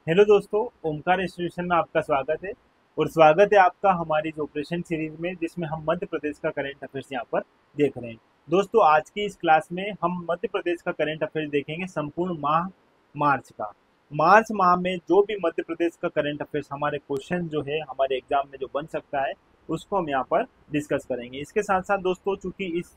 Hello दोस्तों, Omkar institution में आपका स्वागत है। और स्वागत है आपका हमारी इस ऑपरेशन सीरीज में, जिसमें हम मध्य प्रदेश का करंट अफेयर्स यहाँ पर देख रहे हैं। दोस्तों, आज की इस क्लास में हम मध्य प्रदेश का करंट अफेयर्स देखेंगे संपूर्ण माह मार्च का। मार्च माह में जो भी मध्य प्रदेश का करंट अफेयर्स हमारे क्वेश्चन जो है हमारे एग्जाम में जो बन सकता है, उसको हम यहाँ पर डिस्कस करेंगे। इसके साथ साथ दोस्तों, चूंकि इस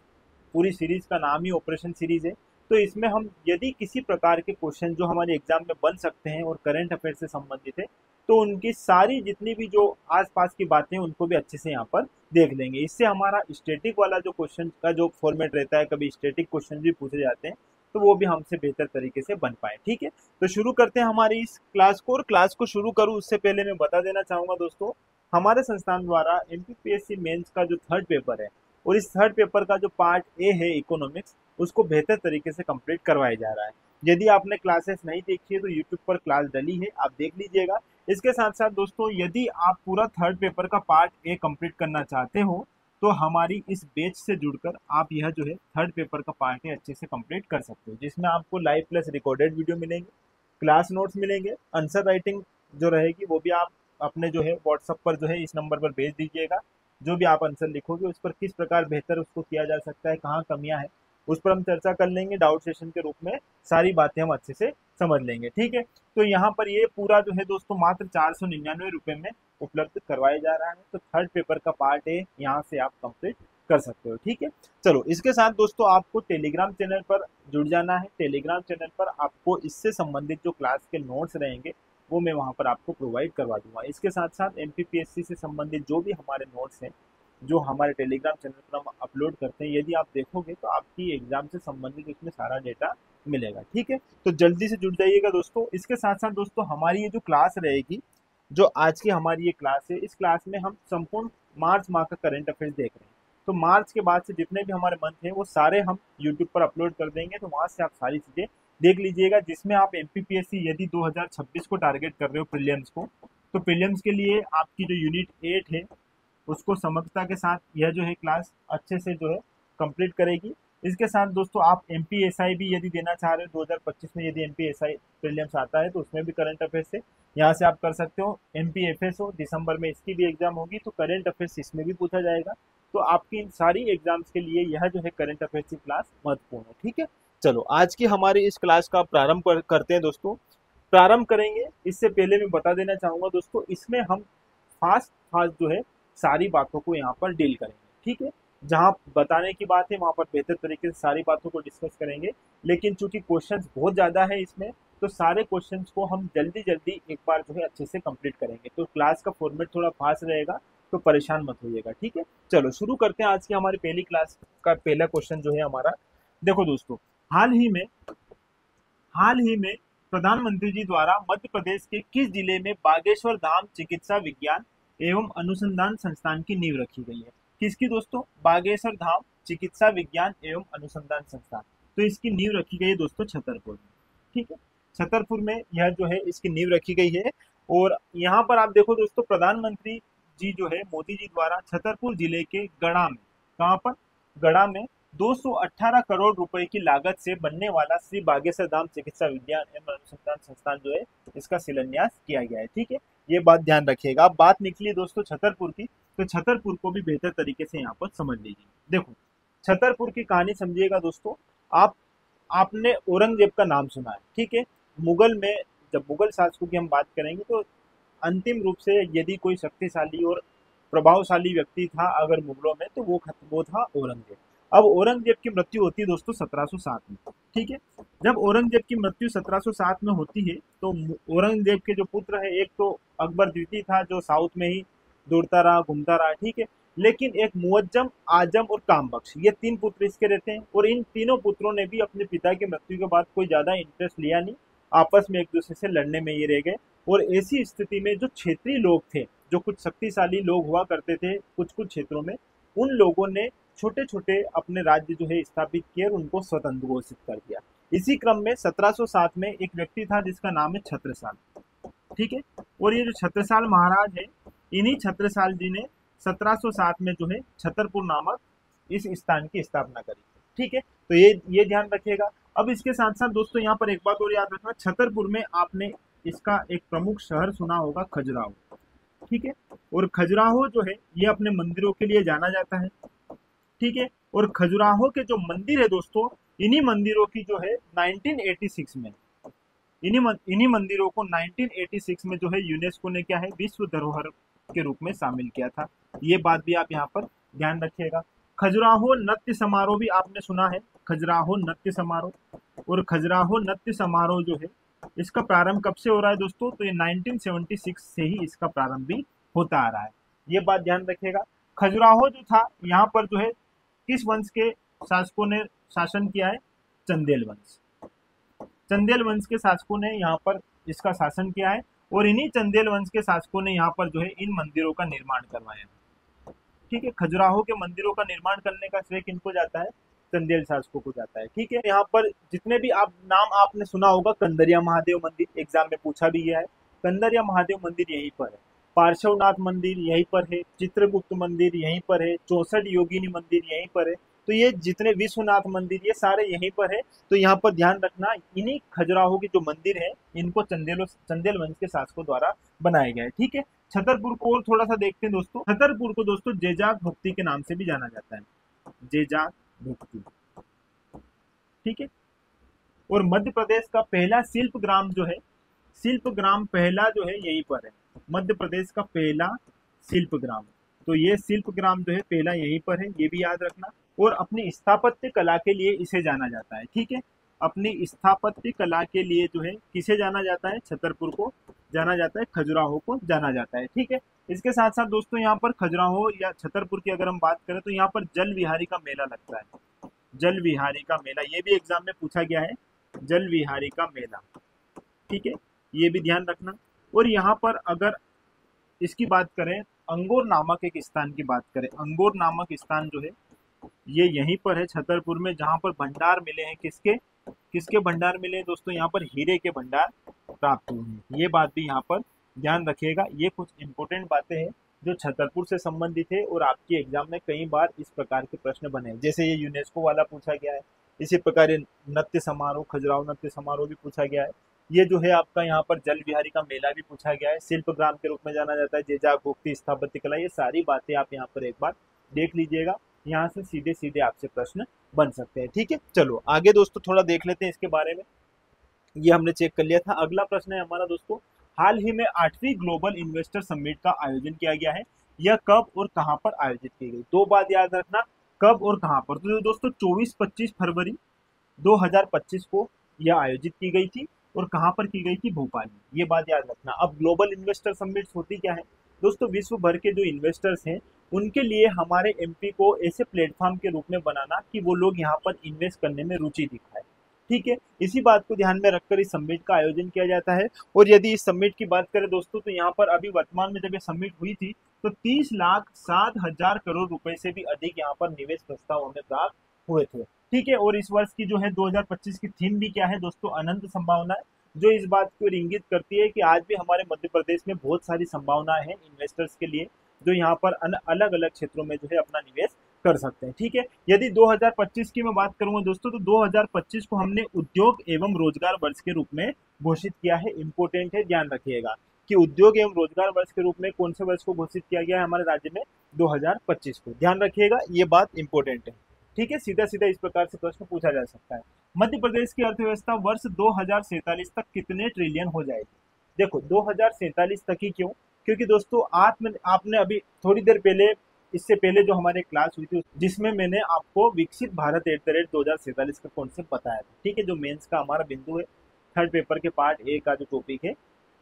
पूरी सीरीज का नाम ही ऑपरेशन सीरीज है, तो इसमें हम यदि किसी प्रकार के क्वेश्चन जो हमारे एग्जाम में बन सकते हैं और करंट अफेयर से संबंधित है, तो उनकी सारी जितनी भी जो आसपास की बातें हैं उनको भी अच्छे से यहाँ पर देख लेंगे। इससे हमारा स्टैटिक वाला जो क्वेश्चन का जो फॉर्मेट रहता है, कभी स्टैटिक क्वेश्चन भी पूछे जाते हैं, तो वो भी हमसे बेहतर तरीके से बन पाए। ठीक है, तो शुरू करते हैं हमारी इस क्लास को। और क्लास को शुरू करूँ उससे पहले मैं बता देना चाहूंगा दोस्तों, हमारे संस्थान द्वारा एमपीपीएससी मेंस का जो थर्ड पेपर है, और इस थर्ड पेपर का जो पार्ट ए है इकोनॉमिक्स, उसको बेहतर तरीके से कंप्लीट करवाया जा रहा है। यदि आपने क्लासेस नहीं देखी है तो यूट्यूब पर क्लास डली है, आप देख लीजिएगा। इसके साथ साथ दोस्तों, यदि आप पूरा थर्ड पेपर का पार्ट ए कंप्लीट करना चाहते हो, तो हमारी इस बैच से जुड़कर आप यह जो है थर्ड पेपर का पार्ट ए अच्छे से कंप्लीट कर सकते हो, जिसमें आपको लाइव प्लस रिकॉर्डेड वीडियो मिलेंगे, क्लास नोट्स मिलेंगे, आंसर राइटिंग जो रहेगी वो भी आप अपने जो है व्हाट्सएप पर जो है इस नंबर पर भेज दीजिएगा। जो भी आप आंसर लिखोगे उस पर किस प्रकार बेहतर उसको किया जा सकता है, कहाँ कमियां हैं, उस पर हम चर्चा कर लेंगे। डाउट सेशन के रूप में सारी बातें हम अच्छे से समझ लेंगे। ठीक है, तो यहाँ पर ये पूरा जो है दोस्तों मात्र 499 रुपये में उपलब्ध करवाया जा रहा है। तो थर्ड पेपर का पार्ट है, यहाँ से आप कंप्लीट कर सकते हो। ठीक है, चलो इसके साथ दोस्तों आपको टेलीग्राम चैनल पर जुड़ जाना है। टेलीग्राम चैनल पर आपको इससे संबंधित जो क्लास के नोट्स रहेंगे वो मैं वहाँ पर आपको प्रोवाइड करवा दूंगा। इसके साथ साथ एमपीपीएससी से संबंधित जो भी हमारे नोट्स हैं, जो हमारे टेलीग्राम चैनल पर हम अपलोड करते हैं, यदि आप देखोगे तो आपकी एग्जाम से संबंधित इसमें सारा डेटा मिलेगा। ठीक है, तो जल्दी से जुड़ जाइएगा दोस्तों। इसके साथ साथ दोस्तों, हमारी ये जो क्लास रहेगी, जो आज की हमारी ये क्लास है, इस क्लास में हम संपूर्ण मार्च माह का करंट अफेयर्स देख रहे हैं। तो मार्च के बाद से जितने भी हमारे मंथ हैं वो सारे हम यूट्यूब पर अपलोड कर देंगे, तो वहां से आप सारी चीजें देख लीजिएगा। जिसमें आप एमपीपीएससी यदि 2026 को टारगेट कर रहे हो प्रीलिम्स को, तो प्रीलिम्स के लिए आपकी जो यूनिट 8 है उसको समग्रता के साथ यह जो है क्लास अच्छे से जो है कंप्लीट करेगी। इसके साथ दोस्तों, आप एमपीएसआई भी यदि देना चाह रहे हो 2025 में, यदि एमपीएसआई प्रीलिम्स आता है तो उसमें भी करंट अफेयर्स से यहाँ से आप कर सकते हो। एमपीएफएसओ दिसंबर में इसकी भी एग्जाम होगी, तो करंट अफेयर्स इसमें भी पूछा जाएगा। तो आपकी इन सारी एग्जाम्स के लिए यह जो है करंट अफेयर्स की क्लास महत्वपूर्ण है। ठीक है, चलो आज की हमारी इस क्लास का प्रारंभ करते हैं दोस्तों। प्रारंभ करेंगे इससे पहले मैं बता देना चाहूंगा दोस्तों, इसमें हम फास्ट फास्ट जो है सारी बातों को यहाँ पर डील करेंगे। ठीक है, जहाँ बताने की बात है वहां पर बेहतर तरीके से सारी बातों को डिस्कस करेंगे। लेकिन चूंकि क्वेश्चंस बहुत ज्यादा है इसमें, तो सारे क्वेश्चंस को हम जल्दी जल्दी एक बार जो है अच्छे से कंप्लीट करेंगे। तो क्लास का फॉर्मेट थोड़ा फास्ट रहेगा, तो परेशान मत होइएगा। ठीक है, चलो शुरू करते हैं आज की हमारी पहली क्लास का पहला क्वेश्चन जो है हमारा। देखो दोस्तों, हाल ही में हाल ही में प्रधानमंत्री जी द्वारा मध्य प्रदेश के किस जिले में बागेश्वर धाम चिकित्सा विज्ञान एवं अनुसंधान संस्थान की नींव रखी गई है? किसकी दोस्तों? बागेश्वर धाम चिकित्सा विज्ञान एवं अनुसंधान संस्थान। तो इसकी नींव रखी गई है दोस्तों छतरपुर में। ठीक है, छतरपुर में यह जो है इसकी नींव रखी गई है। और यहाँ पर आप देखो दोस्तों, प्रधानमंत्री जी जो है मोदी जी द्वारा छतरपुर जिले के गढ़ा में, कहाँ पर? गढ़ा में 218 करोड़ रुपए की लागत से बनने वाला श्री बागेश्वर धाम चिकित्सा विज्ञान एवं अनुसंधान संस्थान जो है, इसका शिलान्यास किया गया है। ठीक है, ये बात ध्यान रखिएगा। अब बात निकली दोस्तों छतरपुर की, तो छतरपुर को भी बेहतर तरीके से यहाँ पर समझ लीजिए। देखो, छतरपुर की कहानी समझिएगा दोस्तों। आप आपने औरंगजेब का नाम सुना है, ठीक है? मुगल में, जब मुगल शासकों की हम बात करेंगे, तो अंतिम रूप से यदि कोई शक्तिशाली और प्रभावशाली व्यक्ति था अगर मुगलों में, तो वो था औरंगजेब। अब औरंगजेब की मृत्यु होती है दोस्तों 1707 में। ठीक है, जब औरंगजेब की मृत्यु 1707 में होती है, तो औरंगजेब के जो पुत्र है, एक तो अकबर द्वितीय था जो साउथ में ही दौड़ता रहा, घूमता रहा। ठीक है, लेकिन एक मुअज्जम, आजम और कामबख्श, ये तीन पुत्र इसके रहते हैं। और इन तीनों पुत्रों ने भी अपने पिता की मृत्यु के बाद कोई ज्यादा इंटरेस्ट लिया नहीं, आपस में एक दूसरे से लड़ने में ये रह गए। और ऐसी स्थिति में जो क्षेत्रीय लोग थे, जो कुछ शक्तिशाली लोग हुआ करते थे कुछ कुछ क्षेत्रों में, उन लोगों ने छोटे छोटे अपने राज्य जो है स्थापित किए और उनको स्वतंत्र घोषित कर दिया। इसी क्रम में 1707 में एक व्यक्ति था जिसका नाम है छत्रसाल। ठीक है, और ये जो छत्रसाल महाराज है, इन्हीं छत्रसाल जी ने 1707 में जो है छतरपुर नामक इस स्थान की स्थापना करी। ठीक है, तो ये ध्यान रखिएगा। अब इसके साथ साथ दोस्तों यहाँ पर एक बात और याद रखना, छतरपुर में आपने इसका एक प्रमुख शहर सुना होगा खजुराहो, ठीक है। और खजुराहो जो है ये अपने मंदिरों के लिए जाना जाता है, ठीक है। और खजुराहो के जो मंदिर है दोस्तों, इन्हीं मंदिरों की जो है 1986 में, इन्हीं मंदिरों को 1986 में जो है यूनेस्को ने क्या है, विश्व धरोहर के रूप में शामिल किया था। ये बात भी आप यहाँ पर ध्यान रखिएगा। खजुराहो नृत्य समारोह भी आपने सुना है, खजुराहो नृत्य समारोह। और खजुराहो नृत्य समारोह जो है इसका प्रारंभ कब से हो रहा है दोस्तों, तो ये 1976 से ही इसका प्रारंभ भी होता आ रहा है, ये बात ध्यान रखिएगा। खजुराहो जो था यहाँ पर जो है किस वंश के शासकों ने शासन किया है, चंदेल वंश, चंदेल वंश के शासकों ने यहाँ पर इसका शासन किया है। और इन्हीं चंदेल वंश के शासकों ने यहाँ पर जो है इन मंदिरों का निर्माण करवाया, ठीक है। खजुराहो के मंदिरों का निर्माण करने का श्रेय किनको जाता है, चंदेल शासकों को जाता है, ठीक है। यहाँ पर जितने भी आप नाम आपने सुना होगा, कंदरिया महादेव मंदिर एग्जाम में पूछा भी गया है, कंदरिया महादेव मंदिर यहीं पर है। पार्श्वनाथ मंदिर यहीं पर है, चित्रगुप्त मंदिर यहीं पर है, 64 योगिनी मंदिर यहीं पर है। तो ये जितने विश्वनाथ मंदिर ये सारे यहीं पर है। तो यहाँ पर ध्यान रखना, इन्हीं खजुराहो के जो मंदिर है इनको चंदेल वंश के शासकों द्वारा बनाया गया है, ठीक है। छतरपुर को और थोड़ा सा देखते हैं दोस्तों। छतरपुर को दोस्तों जेजाग भुक्ति के नाम से भी जाना जाता है, जेजाग भुक्ति, ठीक है। और मध्य प्रदेश का पहला शिल्प ग्राम जो है, शिल्प ग्राम पहला जो है यहीं पर है, मध्य प्रदेश का पहला शिल्प ग्राम। तो ये शिल्प ग्राम जो है पहला यहीं पर है, ये भी याद रखना। और अपनी स्थापत्य कला के लिए इसे जाना जाता है, ठीक है। अपनी स्थापत्य कला के लिए जो है किसे जाना जाता है, छतरपुर को जाना जाता है, खजुराहो को जाना जाता है, ठीक है। इसके साथ साथ दोस्तों यहाँ पर खजुराहो या छतरपुर की अगर हम बात करें तो यहाँ पर जल विहारी का मेला लगता है, जल विहारी का मेला, ये भी एग्जाम में पूछा गया है, जल विहारी का मेला, ठीक है, ये भी ध्यान रखना। और यहाँ पर अगर इसकी बात करें, अंगोर नामक एक स्थान की बात करें, अंगोर नामक स्थान जो है ये यहीं पर है छतरपुर में, जहां पर भंडार मिले हैं, किसके किसके भंडार मिले हैं दोस्तों, यहाँ पर हीरे के भंडार प्राप्त हुए हैं। ये बात भी यहाँ पर ध्यान रखिएगा। ये कुछ इंपोर्टेंट बातें हैं जो छतरपुर से संबंधित है और आपके एग्जाम में कई बार इस प्रकार के प्रश्न बने, जैसे ये यूनेस्को वाला पूछा गया है, इसी प्रकार नृत्य समारोह, खजुराहो नृत्य समारोह भी पूछा गया है। ये जो है आपका यहाँ पर जल विहारी का मेला भी पूछा गया है, शिल्प ग्राम के रूप में जाना जाता है, जेजाग भुक्ति, स्थापत्य कला, ये सारी बातें आप यहाँ पर एक बार देख लीजिएगा। यहाँ से सीधे सीधे आपसे प्रश्न बन सकते हैं, ठीक है। चलो आगे दोस्तों थोड़ा देख लेते हैं इसके बारे में, ये हमने चेक कर लिया था। अगला प्रश्न है हमारा दोस्तों, हाल ही में 8वीं ग्लोबल इन्वेस्टर समिट का आयोजन किया गया है, यह कब और कहां पर आयोजित की गई। दो बात याद रखना, कब और कहां पर। तो दोस्तों 24-25 फरवरी 2025 को यह आयोजित की गई थी और कहां पर की गई थी, भोपाल में, ये बात याद रखना। अब ग्लोबल इन्वेस्टर समिट होती क्या है दोस्तों, विश्व भर के जो इन्वेस्टर्स हैं उनके लिए हमारे एमपी को ऐसे प्लेटफॉर्म के रूप में बनाना कि वो लोग यहाँ पर इन्वेस्ट करने में रुचि दिखाए, ठीक है। इसी बात को ध्यान में रखकर इस समिट का आयोजन किया जाता है। और यदि इस समिट की बात करें दोस्तों, तो यहाँ पर अभी वर्तमान में जब ये समिट हुई थी तो 30,07,000 करोड़ रुपए से भी अधिक यहाँ पर निवेश प्रस्ताव हमें प्राप्त हुए थे, ठीक है। और इस वर्ष की जो है 2025 की थीम भी क्या है दोस्तों, अनंत संभावनाएं, जो इस बात को इंगित करती है कि आज भी हमारे मध्य प्रदेश में बहुत सारी संभावनाएं हैं इन्वेस्टर्स के लिए, जो यहाँ पर अलग अलग क्षेत्रों में जो है अपना निवेश कर सकते हैं, ठीक है। यदि 2025 की मैं बात करूंगा दोस्तों, तो 2025 को हमने उद्योग एवं रोजगार वर्ष के रूप में घोषित किया है। इंपोर्टेंट है, ध्यान रखिएगा कि उद्योग एवं रोजगार वर्ष के रूप में कौन से वर्ष को घोषित किया गया है हमारे राज्य में, 2025 को, ध्यान रखिएगा, ये बात इंपॉर्टेंट है, ठीक है। सीधा सीधा इस प्रकार से प्रश्न पूछा जा सकता है। मध्य प्रदेश की अर्थव्यवस्था वर्ष 2047 तक कितने ट्रिलियन हो जाएगी। देखो 2047 तक ही क्यों, क्योंकि दोस्तों आपने अभी थोड़ी देर पहले, इससे पहले जो हमारे क्लास हुई थी जिसमें मैंने आपको विकसित भारत @2047 का कॉन्सेप्ट बताया था, ठीक है, जो मेंस का हमारा बिंदु है, थर्ड पेपर के पार्ट ए का जो टॉपिक है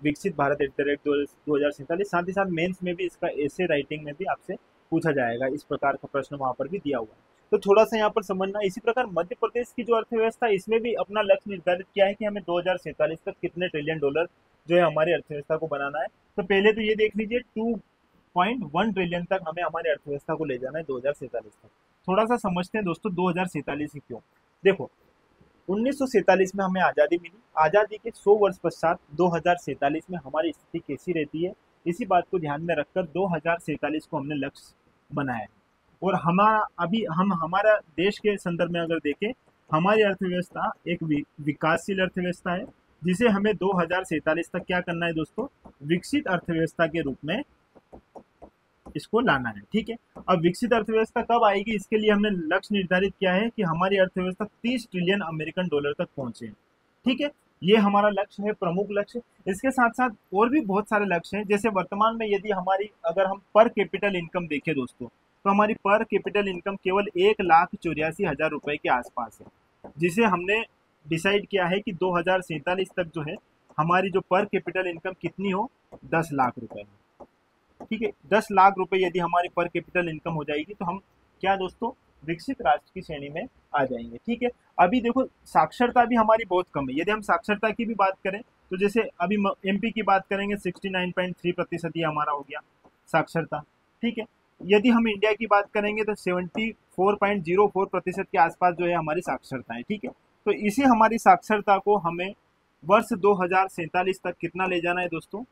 विकसित भारत @2047, साथ ही साथ मेंस में भी इसका ऐसे राइटिंग में भी आपसे पूछा जाएगा, इस प्रकार का प्रश्न वहां पर भी दिया हुआ है, तो थोड़ा सा यहाँ पर समझना। इसी प्रकार मध्य प्रदेश की जो अर्थव्यवस्था, इसमें भी अपना लक्ष्य निर्धारित किया है कि हमें 2047 तक कितने ट्रिलियन डॉलर जो है हमारी अर्थव्यवस्था को बनाना है। तो पहले तो ये देख लीजिए 2.1 ट्रिलियन तक हमें हमारी अर्थव्यवस्था को ले जाना है 2047 तक। थोड़ा सा समझते हैं दोस्तों 2047 ही क्यों। देखो 1947 में हमें आज़ादी मिली, आज़ादी के 100 वर्ष पश्चात 2047 में हमारी स्थिति कैसी रहती है, इसी बात को ध्यान में रखकर 2047 को हमने लक्ष्य बनाया है। और हमारा देश के संदर्भ में अगर देखें, हमारी अर्थव्यवस्था एक विकासशील अर्थव्यवस्था है जिसे हमें 2047 तक क्या करना है दोस्तों, विकसित अर्थव्यवस्था के रूप में इसको लाना है। ठीक है, अब विकसित अर्थव्यवस्था कब आएगी, इसके लिए हमने लक्ष्य निर्धारित किया है कि हमारी अर्थव्यवस्था 30 ट्रिलियन अमेरिकन डॉलर तक पहुंचे। ठीक है, ये हमारा लक्ष्य है, प्रमुख लक्ष्य। इसके साथ साथ और भी बहुत सारे लक्ष्य हैं, जैसे वर्तमान में यदि हमारी अगर हम पर कैपिटल इनकम देखें दोस्तों, तो हमारी पर कैपिटल इनकम केवल 1,84,000 रुपए के आसपास है, जिसे हमने डिसाइड किया है कि 2047 तक जो है हमारी जो पर कैपिटल इनकम कितनी हो, 10 लाख रुपए में। ठीक है, 10 लाख रुपए यदि हमारी पर कैपिटल इनकम हो जाएगी तो हम क्या दोस्तों, विकसित राष्ट्र की श्रेणी में आ जाएंगे। ठीक है, अभी देखो साक्षरता भी हमारी बहुत कम है। यदि हम साक्षरता की भी बात करें तो जैसे अभी एमपी की बात करेंगे 69.3% ये हमारा हो गया साक्षरता। ठीक है, यदि हम इंडिया की बात करेंगे तो 74.04% के आसपास जो है हमारी साक्षरता है। ठीक है, तो इसी हमारी साक्षरता को हमें वर्ष 2047 तक कितना ले जाना है दोस्तों,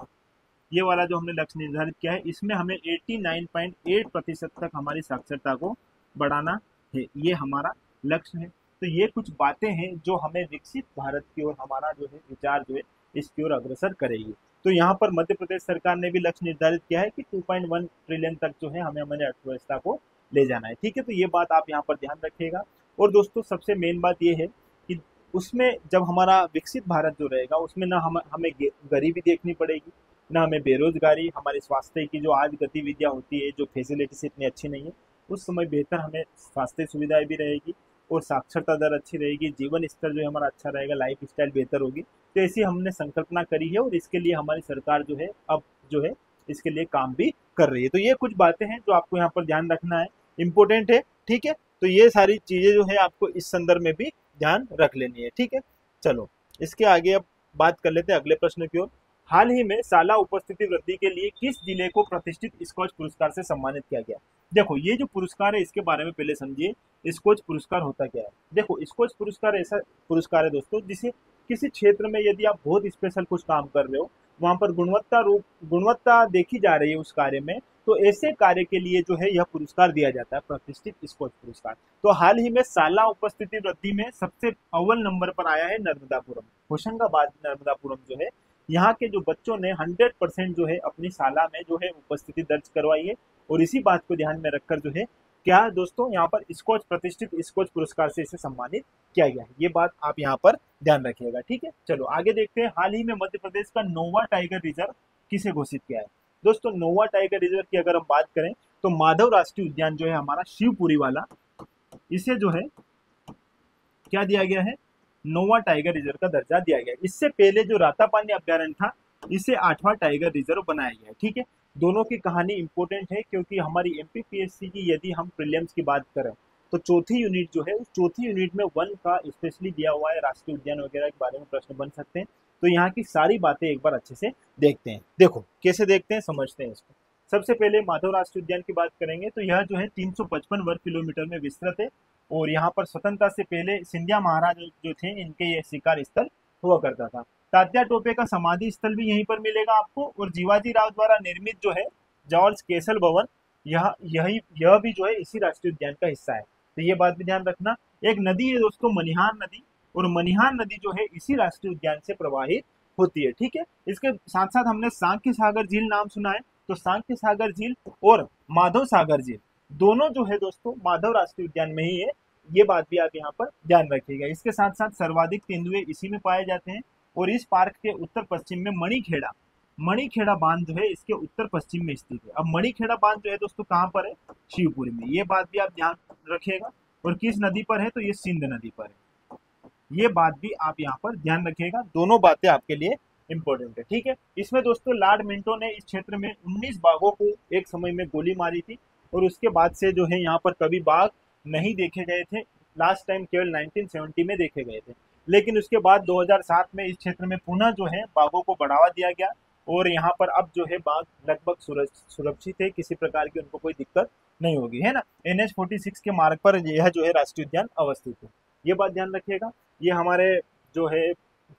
ये वाला जो हमने लक्ष्य निर्धारित किया है, इसमें हमें 89.8% तक हमारी साक्षरता को बढ़ाना है, ये हमारा लक्ष्य है। तो ये कुछ बातें हैं जो हमें विकसित भारत की ओर हमारा जो है विचार जो है इसकी ओर अग्रसर करेगी। तो यहाँ पर मध्य प्रदेश सरकार ने भी लक्ष्य निर्धारित किया है कि 2.1 ट्रिलियन तक जो है हमें हमारी अर्थव्यवस्था को ले जाना है। ठीक है, तो ये बात आप यहाँ पर ध्यान रखिएगा। और दोस्तों सबसे मेन बात ये है कि उसमें जब हमारा विकसित भारत जो रहेगा उसमें ना हमें गरीबी देखनी पड़ेगी, ना हमें बेरोजगारी, हमारे स्वास्थ्य की जो आज गतिविधियां होती है, जो फैसिलिटीज इतनी अच्छी नहीं है, उस समय बेहतर हमें स्वास्थ्य सुविधाएं भी रहेगी और साक्षरता दर अच्छी रहेगी, जीवन स्तर जो है हमारा अच्छा रहेगा, लाइफ स्टाइल बेहतर होगी। तो ऐसी हमने संकल्पना करी है और इसके लिए हमारी सरकार जो है अब जो है इसके लिए काम भी कर रही है। तो ये कुछ बातें हैं जो आपको यहाँ पर ध्यान रखना है, इम्पोर्टेंट है। ठीक है, तो ये सारी चीजें जो है आपको इस संदर्भ में भी ध्यान रख लेनी है। ठीक है, चलो इसके आगे अब बात कर लेते हैं अगले प्रश्न की ओर। हाल ही में साला उपस्थिति वृद्धि के लिए किस जिले को प्रतिष्ठित स्कॉच पुरस्कार से सम्मानित किया गया। देखो ये जो पुरस्कार है इसके बारे में पहले समझिए, स्कॉच पुरस्कार होता क्या है। देखो स्कॉच पुरस्कार ऐसा पुरस्कार है दोस्तों जिसे किसी क्षेत्र में यदि आप बहुत स्पेशल कुछ काम कर रहे हो, वहां पर गुणवत्ता देखी जा रही है उस कार्य में, तो ऐसे कार्य के लिए जो है यह पुरस्कार दिया जाता है, प्रतिष्ठित स्कॉच पुरस्कार। तो हाल ही में साला उपस्थिति वृद्धि में सबसे अव्वल नंबर पर आया है नर्मदापुरम, होशंगाबाद नर्मदापुरम जो है, यहाँ के जो बच्चों ने 100% जो है अपनी शाला में जो है उपस्थिति दर्ज करवाई है। और इसी बात को ध्यान में रखकर जो है क्या दोस्तों यहाँ पर स्कॉच प्रतिष्ठित स्कॉच पुरस्कार से इसे सम्मानित किया गया है, ये बात आप यहाँ पर ध्यान रखिएगा। ठीक है, चलो आगे देखते हैं। हाल ही में मध्य प्रदेश का नोवा टाइगर रिजर्व किसे घोषित किया है। दोस्तों नोवा टाइगर रिजर्व की अगर हम बात करें तो माधव राष्ट्रीय उद्यान जो है हमारा शिवपुरी वाला, इसे जो है क्या दिया गया है, नोवा टाइगर रिजर्व का दर्जा दिया गया। इससे पहले जो रातापानी अभ्यारण्य था इसे 8वां टाइगर रिजर्व बनाया गया। ठीक है, दोनों की कहानी इंपॉर्टेंट है क्योंकि हमारी एमपीपीएससी की यदि हम प्रीलिम्स की बात करें तो चौथी यूनिट जो है उस चौथी यूनिट में वन का स्पेशली दिया हुआ है, राष्ट्रीय उद्यान वगैरह के बारे में प्रश्न बन सकते हैं। तो यहाँ की सारी बातें एक बार अच्छे से देखते हैं। देखो कैसे देखते हैं, समझते हैं इसको। सबसे पहले माधव राष्ट्रीय उद्यान की बात करेंगे तो यह जो है 355 वर्ग किलोमीटर में विस्तृत है और यहाँ पर स्वतंत्रता से पहले सिंधिया महाराज जो थे इनके ये शिकार स्थल हुआ करता था। तात्या टोपे का समाधि स्थल भी यहीं पर मिलेगा आपको, और जीवाजी राव द्वारा निर्मित जो है जॉर्ज केसल भवन, यह भी जो है इसी राष्ट्रीय उद्यान का हिस्सा है। तो ये बात भी ध्यान रखना। एक नदी है दोस्तों मनिहार नदी, और मनिहार नदी जो है इसी राष्ट्रीय उद्यान से प्रवाहित होती है। ठीक है, इसके साथ साथ हमने सांख्य सागर झील नाम सुना है, तो सांख्य सागर झील और माधव सागर झील दोनों जो है दोस्तों माधव राष्ट्रीय उद्यान में ही है, ये बात भी आप यहाँ पर ध्यान रखिएगा। इसके साथ साथ सर्वाधिक तेंदुए इसी में पाए जाते हैं, और इस पार्क के उत्तर पश्चिम में मणिखेड़ा बांध जो है इसके उत्तर पश्चिम में स्थित है। अब मणिखेड़ा बांध जो है दोस्तों कहाँ पर है, शिवपुरी में, ये बात भी आप ध्यान रखिएगा। और किस नदी पर है, तो ये सिंध नदी पर है, ये बात भी आप यहाँ पर ध्यान रखिएगा। दोनों बातें आपके लिए इंपॉर्टेंट है। ठीक है, इसमें दोस्तों लॉर्ड मिंटो ने इस क्षेत्र में 19 बाघों को एक समय में गोली मारी थी, और उसके बाद से जो है यहाँ पर कभी बाघ नहीं देखे गए थे। लास्ट टाइम केवल 1970 में देखे गए थे, लेकिन उसके बाद 2007 में इस क्षेत्र में पुनः जो है बाघों को बढ़ावा दिया गया, और यहाँ पर अब जो है बाघ लगभग सुरक्षित है, किसी प्रकार की उनको कोई दिक्कत नहीं होगी, है ना। NH46 के मार्ग पर यह जो है राष्ट्रीय उद्यान अवस्थित है, ये बात ध्यान रखिएगा। ये हमारे जो है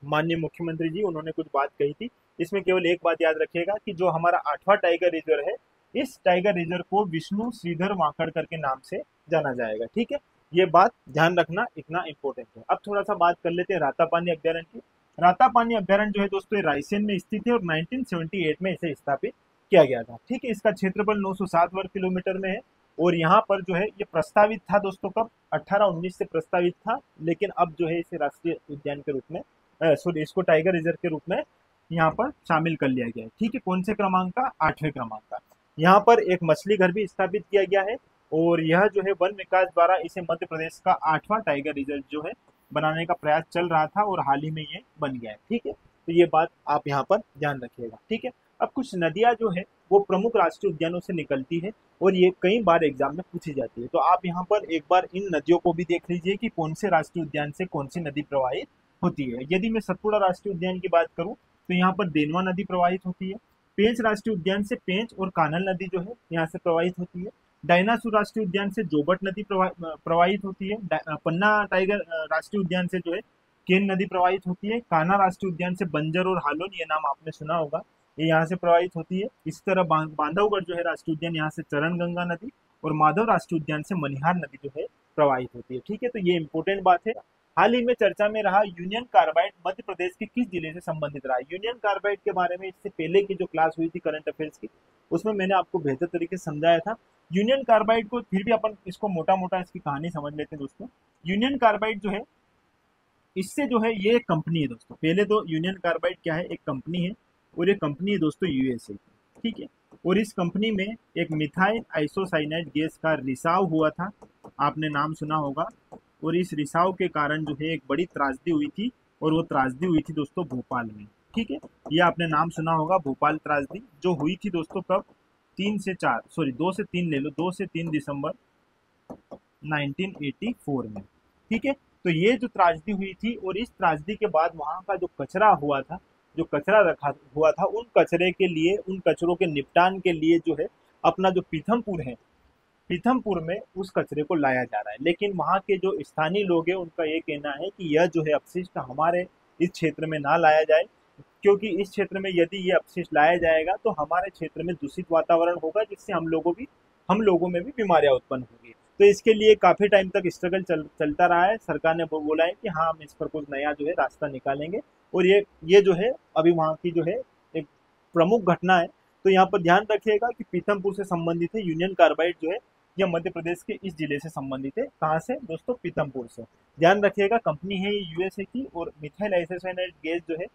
माननीय मुख्यमंत्री जी उन्होंने कुछ बात कही थी। इसमें केवल एक बात याद रखिएगा कि जो हमारा 8वां टाइगर रिजर्व है, इस टाइगर रिजर्व को विष्णु श्रीधर वाकड़ करके नाम से जाना जाएगा। ठीक है, ये बात ध्यान रखना, इतना इंपॉर्टेंट है। अब थोड़ा सा बात कर लेते हैं रातापानी अभ्यारण्य की। रातापानी अभ्यारण्य जो है दोस्तों ये रायसेन में स्थित है और 1978 में इसे स्थापित किया गया था। ठीक है, इसका क्षेत्रफल 907 वर्ग किलोमीटर में है और यहाँ पर जो है ये प्रस्तावित था दोस्तों कब 1819 से प्रस्तावित था, लेकिन अब जो है इसे राष्ट्रीय उद्यान के रूप में सॉरी इसको टाइगर रिजर्व के रूप में यहाँ पर शामिल कर लिया गया है। ठीक है, कौन से क्रमांक का? 8वें क्रमांक का। यहाँ पर एक मछली घर भी स्थापित किया गया है और यह जो है वन विकास द्वारा इसे मध्य प्रदेश का 8वां टाइगर रिजर्व जो है बनाने का प्रयास चल रहा था और हाल ही में ये बन गया है। ठीक है, तो ये बात आप यहाँ पर ध्यान रखिएगा। ठीक है, अब कुछ नदियां जो है वो प्रमुख राष्ट्रीय उद्यानों से निकलती है और ये कई बार एग्जाम में पूछी जाती है, तो आप यहाँ पर एक बार इन नदियों को भी देख लीजिए कि कौन से राष्ट्रीय उद्यान से कौन सी नदी प्रवाहित होती है। यदि मैं सतपुड़ा राष्ट्रीय उद्यान की बात करूँ तो यहाँ पर देनवा नदी प्रवाहित होती है। पेंच राष्ट्रीय उद्यान से पेंच और कानल नदी जो है यहाँ से प्रवाहित होती है। डायनासोर राष्ट्रीय उद्यान से जोबट नदी प्रवाहित होती है। पन्ना टाइगर राष्ट्रीय उद्यान से जो है केन नदी प्रवाहित होती है। कान्हा राष्ट्रीय उद्यान से बंजर और हालोन, ये नाम आपने सुना होगा, ये यहाँ से प्रवाहित होती है। इसी तरह बांधवगढ़ जो है राष्ट्रीय उद्यान, यहाँ से चरण गंगा नदी और माधव राष्ट्रीय उद्यान से मनिहार नदी जो है प्रवाहित होती है। ठीक है, तो ये इंपॉर्टेंट बात है। हाल ही में चर्चा में रहा यूनियन कार्बाइड मध्य प्रदेश के किस जिले से संबंधित रहा? यूनियन कार्बाइड के बारे में इससे पहले की जो क्लास हुई थी करंट अफेयर्स की, उसमें मैंने आपको बेहतर तरीके से समझाया था। यूनियन कार्बाइड को फिर भी अपन इसको मोटा मोटा इसकी कहानी समझ लेते हैं दोस्तों। यूनियन कार्बाइड जो है इससे जो है ये एक कंपनी है दोस्तों। पहले तो यूनियन कार्बाइड क्या है? एक कंपनी है और ये कंपनी है दोस्तों यूएसए की। ठीक है, और इस कंपनी में एक मिथाइल आइसोसाइनाइड गैस का रिसाव हुआ था, आपने नाम सुना होगा, और इस रिसाव के कारण जो है एक बड़ी त्रासदी हुई थी और वो त्रासदी हुई थी दोस्तों भोपाल में। ठीक है, ये आपने नाम सुना होगा, भोपाल त्रासदी जो हुई थी दोस्तों कब? 2 से 3 ले लो, 2 से 3 दिसंबर 1984 में। ठीक है, तो ये जो त्रासदी हुई थी और इस त्रासदी के बाद वहां का जो कचरा हुआ था, जो कचरा रखा हुआ था, उन कचरे के लिए, उन कचरों के निपटान के लिए जो है अपना जो पीथमपुर है, पीथमपुर में उस कचरे को लाया जा रहा है। लेकिन वहाँ के जो स्थानीय लोग हैं उनका ये कहना है कि यह जो है अपशिष्ट हमारे इस क्षेत्र में ना लाया जाए, क्योंकि इस क्षेत्र में यदि ये अपशिष्ट लाया जाएगा तो हमारे क्षेत्र में दूषित वातावरण होगा, जिससे हम लोगों में भी बीमारियां उत्पन्न होगी। तो इसके लिए काफी टाइम तक स्ट्रगल चलता रहा है। सरकार ने बोला है कि हाँ, हम इस पर कुछ नया जो है रास्ता निकालेंगे और ये जो है अभी वहाँ की जो है एक प्रमुख घटना है। तो यहाँ पर ध्यान रखिएगा कि पीथमपुर से संबंधित है यूनियन कार्बाइड जो है, यह मध्य प्रदेश के इस जिले से संबंधित है। कहाँ से दोस्तों? पीथमपुर से। ध्यान रखिएगा, कंपनी है ये यूएसए की और मिथाइल आइसोसाइनाइड गैस जो है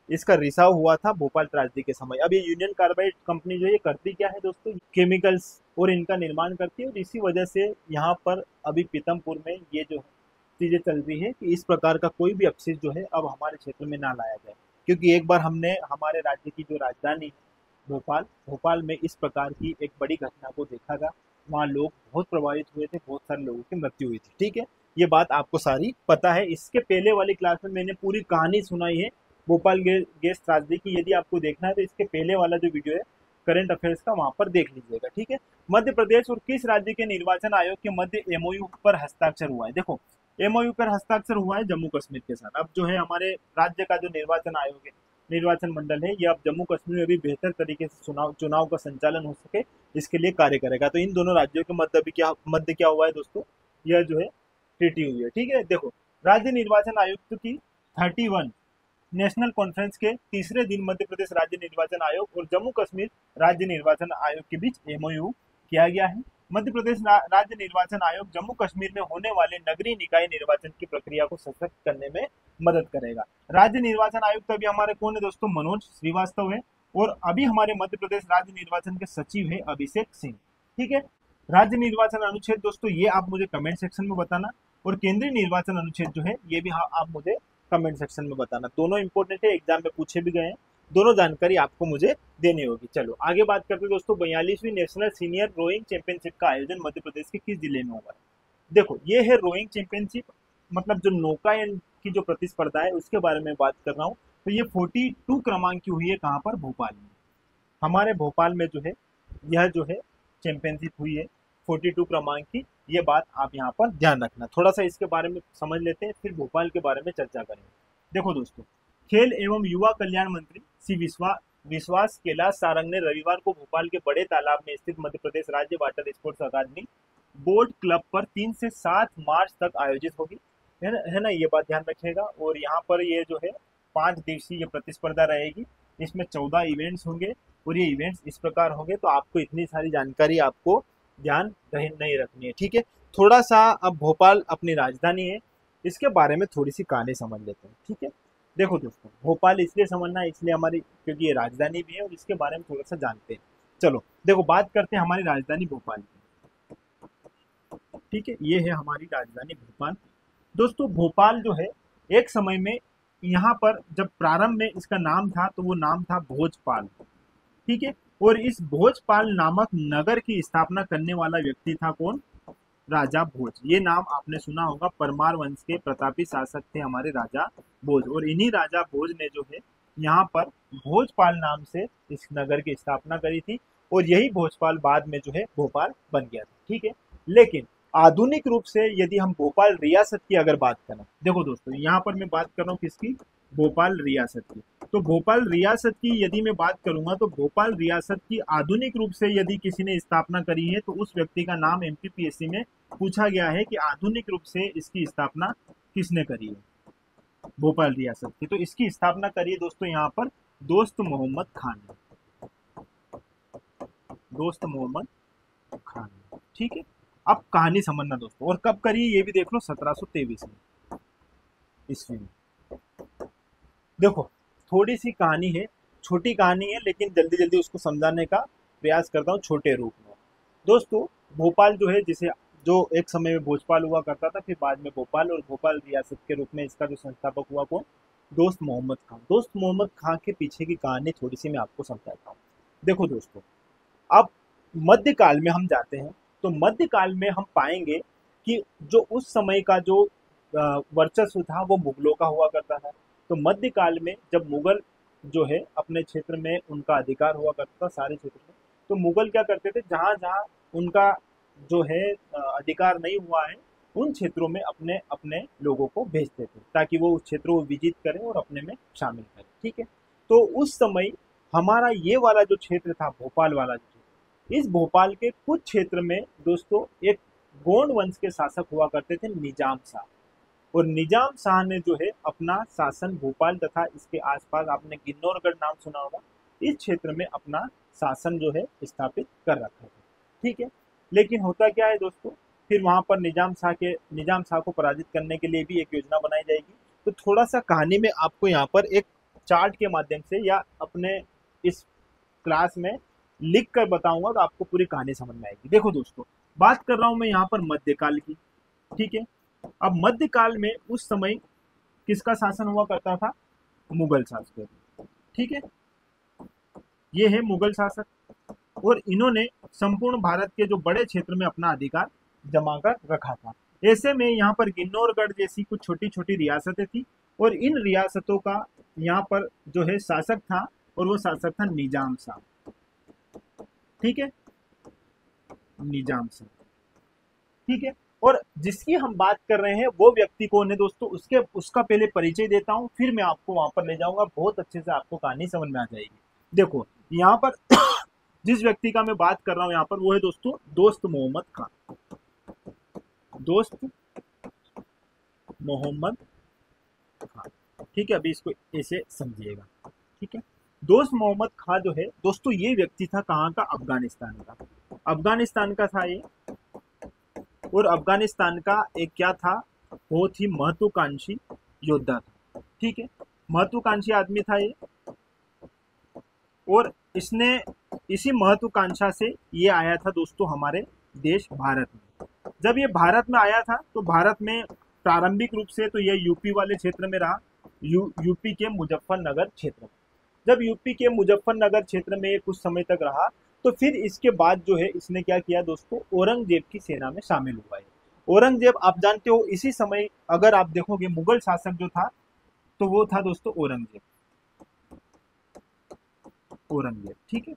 इसका रिसाव हुआ था भोपाल त्रासदी के समय। अब ये यूनियन कार्बाइड कंपनी जो है करती क्या है दोस्तों? केमिकल्स और इनका निर्माण करती है और इसी वजह से यहाँ पर अभी पीथमपुर में ये जो चीजें चल रही है कि इस प्रकार का कोई भी अपशिष्ट जो है अब हमारे क्षेत्र में ना लाया जाए, क्योंकि एक बार हमने हमारे राज्य की जो राजधानी है भोपाल में इस प्रकार की एक बड़ी घटना को देखा था। वहाँ लोग बहुत प्रभावित हुए थे, बहुत सारे लोगों की मृत्यु हुई थी। ठीक है, ये बात आपको सारी पता है। इसके पहले वाली क्लास में मैंने पूरी कहानी सुनाई है भोपाल गैस त्रासदी की। यदि आपको देखना है तो इसके पहले वाला जो वीडियो है करंट अफेयर्स का, वहां पर देख लीजिएगा। ठीक है, मध्य प्रदेश और किस राज्य के निर्वाचन आयोग के मध्य एमओयू पर हस्ताक्षर हुआ है? देखो, एमओयू पर हस्ताक्षर हुआ है जम्मू कश्मीर के साथ। अब जो है हमारे राज्य का जो निर्वाचन आयोग है, निर्वाचन मंडल है, ये अब जम्मू कश्मीर में भी बेहतर तरीके से चुनाव का संचालन हो सके, इसके लिए कार्य करेगा। तो इन दोनों राज्यों के मध्य क्या हुआ है दोस्तों? यह जो है ट्रीटी हुई है। ठीक है, देखो, राज्य निर्वाचन आयुक्त की 31 नेशनल कॉन्फ्रेंस के तीसरे दिन मध्य प्रदेश राज्य निर्वाचन आयोग और जम्मू कश्मीर राज्य निर्वाचन आयोग के बीच एमओयू किया गया है। मध्य प्रदेश राज्य निर्वाचन आयोग जम्मू कश्मीर में होने वाले नगरीय निकाय निर्वाचन की प्रक्रिया को सशक्त करने में मदद करेगा। राज्य निर्वाचन आयुक्त अभी हमारे कौन है दोस्तों? मनोज श्रीवास्तव है और अभी हमारे मध्य प्रदेश राज्य निर्वाचन के सचिव है अभिषेक सिंह। ठीक है, राज्य निर्वाचन अनुच्छेद दोस्तों ये आप मुझे कमेंट सेक्शन में बताना, और केंद्रीय निर्वाचन अनुच्छेद जो है ये भी आप मुझे कमेंट सेक्शन में बताना। दोनों इंपॉर्टेंट है, एग्जाम में पूछे भी गए हैं, दोनों जानकारी आपको मुझे देनी होगी। चलो आगे बात करते हैं दोस्तों। 42वीं नेशनल सीनियर रोइंग चैंपियनशिप का आयोजन मध्य प्रदेश के किस जिले में हुआ है? देखो, ये है रोइंग चैंपियनशिप, मतलब जो नौकायन की जो प्रतिस्पर्धा है उसके बारे में बात कर रहा हूँ। तो ये 42 क्रमांक की हुई है, कहाँ पर? भोपाल में। हमारे भोपाल में जो है यह जो है चैंपियनशिप हुई है 42 क्रमांक की। ये बात आप यहाँ पर ध्यान रखना। थोड़ा सा इसके बारे में समझ लेते हैं, फिर भोपाल के बारे में चर्चा करेंगे। देखो दोस्तों, खेल एवं युवा कल्याण मंत्री श्री विश्वास कैलाश सारंग ने रविवार को भोपाल के बड़े तालाब में स्थित मध्य प्रदेश राज्य वाटर स्पोर्ट्स अकादमी बोट क्लब पर 3 से 7 मार्च तक आयोजित होगी, है ना? ये बात ध्यान रखिएगा। और यहाँ पर ये जो है 5 दिवसीय ये प्रतिस्पर्धा रहेगी। इसमें 14 इवेंट्स होंगे और ये इवेंट्स इस प्रकार होंगे, तो आपको इतनी सारी जानकारी आपको ध्यान नहीं रखनी है, ठीक है। थोड़ा सा अब भोपाल अपनी राजधानी है, इसके बारे में थोड़ी सी कहानी समझ लेते हैं, ठीक है। देखो दोस्तों, भोपाल इसलिए समझना है, इसलिए हमारी क्योंकि ये राजधानी भी है और इसके बारे में थोड़ा सा जानते हैं। चलो देखो, बात करते हैं हमारी राजधानी भोपाल की, ठीक है। ये है हमारी राजधानी भोपाल। दोस्तों भोपाल जो है, एक समय में यहाँ पर जब प्रारंभ में इसका नाम था तो वो नाम था भोजपाल, ठीक है। और इस भोजपाल नामक नगर की स्थापना करने वाला व्यक्ति था कौन? राजा भोज। ये नाम आपने सुना होगा, परमार वंश के प्रतापी शासक थे हमारे राजा भोज, और इन्हीं राजा भोज ने जो है यहाँ पर भोजपाल नाम से इस नगर की स्थापना करी थी, और यही भोजपाल बाद में जो है भोपाल बन गया था, ठीक है। लेकिन आधुनिक रूप से यदि हम भोपाल रियासत की अगर बात करें, देखो दोस्तों यहाँ पर मैं बात कर रहा हूँ किसकी? भोपाल रियासत की। तो भोपाल रियासत की यदि मैं बात करूंगा, तो भोपाल रियासत की आधुनिक रूप से यदि किसी ने स्थापना करी है तो उस व्यक्ति का नाम एमपीपीएससी में पूछा गया है कि आधुनिक रूप से इसकी स्थापना किसने करी है, भोपाल रियासत की। तो इसकी स्थापना करी है दोस्तों यहाँ पर दोस्त मोहम्मद खान ने, दोस्त मोहम्मद खान ने, ठीक है। अब कहानी समझना दोस्तों, और कब करी ये भी देख लो, 1723 में, ईस्वी में। देखो थोड़ी सी कहानी है, छोटी कहानी है, लेकिन जल्दी जल्दी उसको समझाने का प्रयास करता हूँ छोटे रूप में। दोस्तों भोपाल जो है, जिसे जो एक समय में भोजपाल हुआ करता था, फिर बाद में भोपाल, और भोपाल रियासत के रूप में इसका जो संस्थापक हुआ कौन? दोस्त मोहम्मद खान। दोस्त मोहम्मद खान के पीछे की कहानी थोड़ी सी मैं आपको समझाता हूँ। देखो दोस्तों, अब मध्यकाल में हम जाते हैं, तो मध्यकाल में हम पाएंगे कि जो उस समय का जो वर्चस्व था वो मुगलों का हुआ करता था। तो मध्यकाल में जब मुगल जो है अपने क्षेत्र में उनका अधिकार हुआ करता था, सारे क्षेत्र में, तो मुगल क्या करते थे, जहां जहां उनका जो है अधिकार नहीं हुआ है, उन क्षेत्रों में अपने अपने लोगों को भेजते थे ताकि वो उस क्षेत्रों को विजित करें और अपने में शामिल करें, ठीक है। तो उस समय हमारा ये वाला जो क्षेत्र था, भोपाल वाला जो क्षेत्र, इस भोपाल के कुछ क्षेत्र में दोस्तों एक गोंड वंश के शासक हुआ करते थे, निजाम शाह। और निजाम शाह ने जो है अपना शासन भोपाल तथा इसके आसपास, आपने गिन्नौरगढ़ नाम सुना होगा, इस क्षेत्र में अपना शासन जो है स्थापित कर रखा था, ठीक है। लेकिन होता क्या है दोस्तों, फिर वहां पर निजाम शाह को पराजित करने के लिए भी एक योजना बनाई जाएगी। तो थोड़ा सा कहानी में आपको यहाँ पर एक चार्ट के माध्यम से या अपने इस क्लास में लिख कर बताऊंगा, तो आपको पूरी कहानी समझ में आएगी। देखो दोस्तों, बात कर रहा हूं मैं यहाँ पर मध्यकाल की, ठीक है। अब मध्यकाल में उस समय किसका शासन हुआ करता था? मुगल शासक, ठीक है। ये है मुगल शासक, और इन्होंने संपूर्ण भारत के जो बड़े क्षेत्र में अपना अधिकार जमा कर रखा था। ऐसे में यहाँ पर गिन्नौरगढ़ जैसी कुछ छोटी छोटी रियासतें थी, और इन रियासतों का यहाँ पर जो है शासक था, और वो शासक था निजाम शाह, ठीक है, निजाम शाह, ठीक है। और जिसकी हम बात कर रहे हैं वो व्यक्ति कौन है दोस्तों, उसका पहले परिचय देता हूं, फिर मैं आपको वहां पर ले जाऊंगा, बहुत अच्छे से आपको कहानी समझ में आ जाएगी। देखो यहाँ पर जिस व्यक्ति का मैं बात कर रहा हूं यहाँ पर, वो है दोस्तों दोस्त मोहम्मद खान, दोस्त मोहम्मद खान, ठीक है। अभी इसको ऐसे समझिएगा, ठीक है। दोस्त मोहम्मद खान जो है दोस्तों, ये व्यक्ति था कहाँ का? अफगानिस्तान का, अफगानिस्तान का था ये। और अफगानिस्तान का एक क्या था, बहुत ही महत्वाकांक्षी योद्धा था, ठीक है, महत्वाकांक्षी आदमी था ये। और इसने इसी महत्वाकांक्षा से ये आया था दोस्तों हमारे देश भारत में। जब ये भारत में आया था तो भारत में प्रारंभिक रूप से तो ये यूपी वाले क्षेत्र में रहा, यूपी के मुजफ्फरनगर क्षेत्र में। जब यूपी के मुजफ्फरनगर क्षेत्र में कुछ समय तक रहा, तो फिर इसके बाद जो है इसने क्या किया दोस्तों, औरंगजेब की सेना में शामिल हुआ है। औरंगजेब आप जानते हो, इसी समय अगर आप देखोगे मुगल शासक जो था, तो वो था दोस्तों औरंगजेब, औरंगजेब, ठीक है।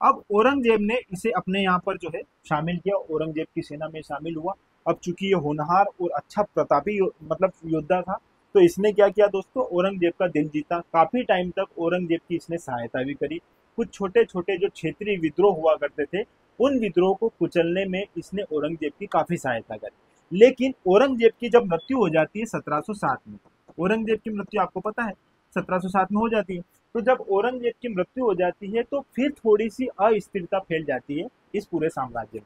अब औरंगजेब ने इसे अपने यहाँ पर जो है शामिल किया, औरंगजेब की सेना में शामिल हुआ। अब चूंकि ये होनहार और अच्छा प्रतापी मतलब योद्धा था, तो इसने क्या किया दोस्तों, औरंगजेब का दिल जीता। काफी टाइम तक औरंगजेब की इसने सहायता भी करी। कुछ छोटे छोटे जो क्षेत्रीय विद्रोह हुआ करते थे, उन विद्रोह को कुचलने में इसने औरंगजेब की काफी सहायता करी। लेकिन औरंगजेब की जब मृत्यु हो जाती है 1707 में, औरंगजेब की मृत्यु आपको पता है 1707 में हो जाती है। तो जब औरंगजेब की मृत्यु हो जाती है तो फिर थोड़ी सी अस्थिरता फैल जाती है इस पूरे साम्राज्य में।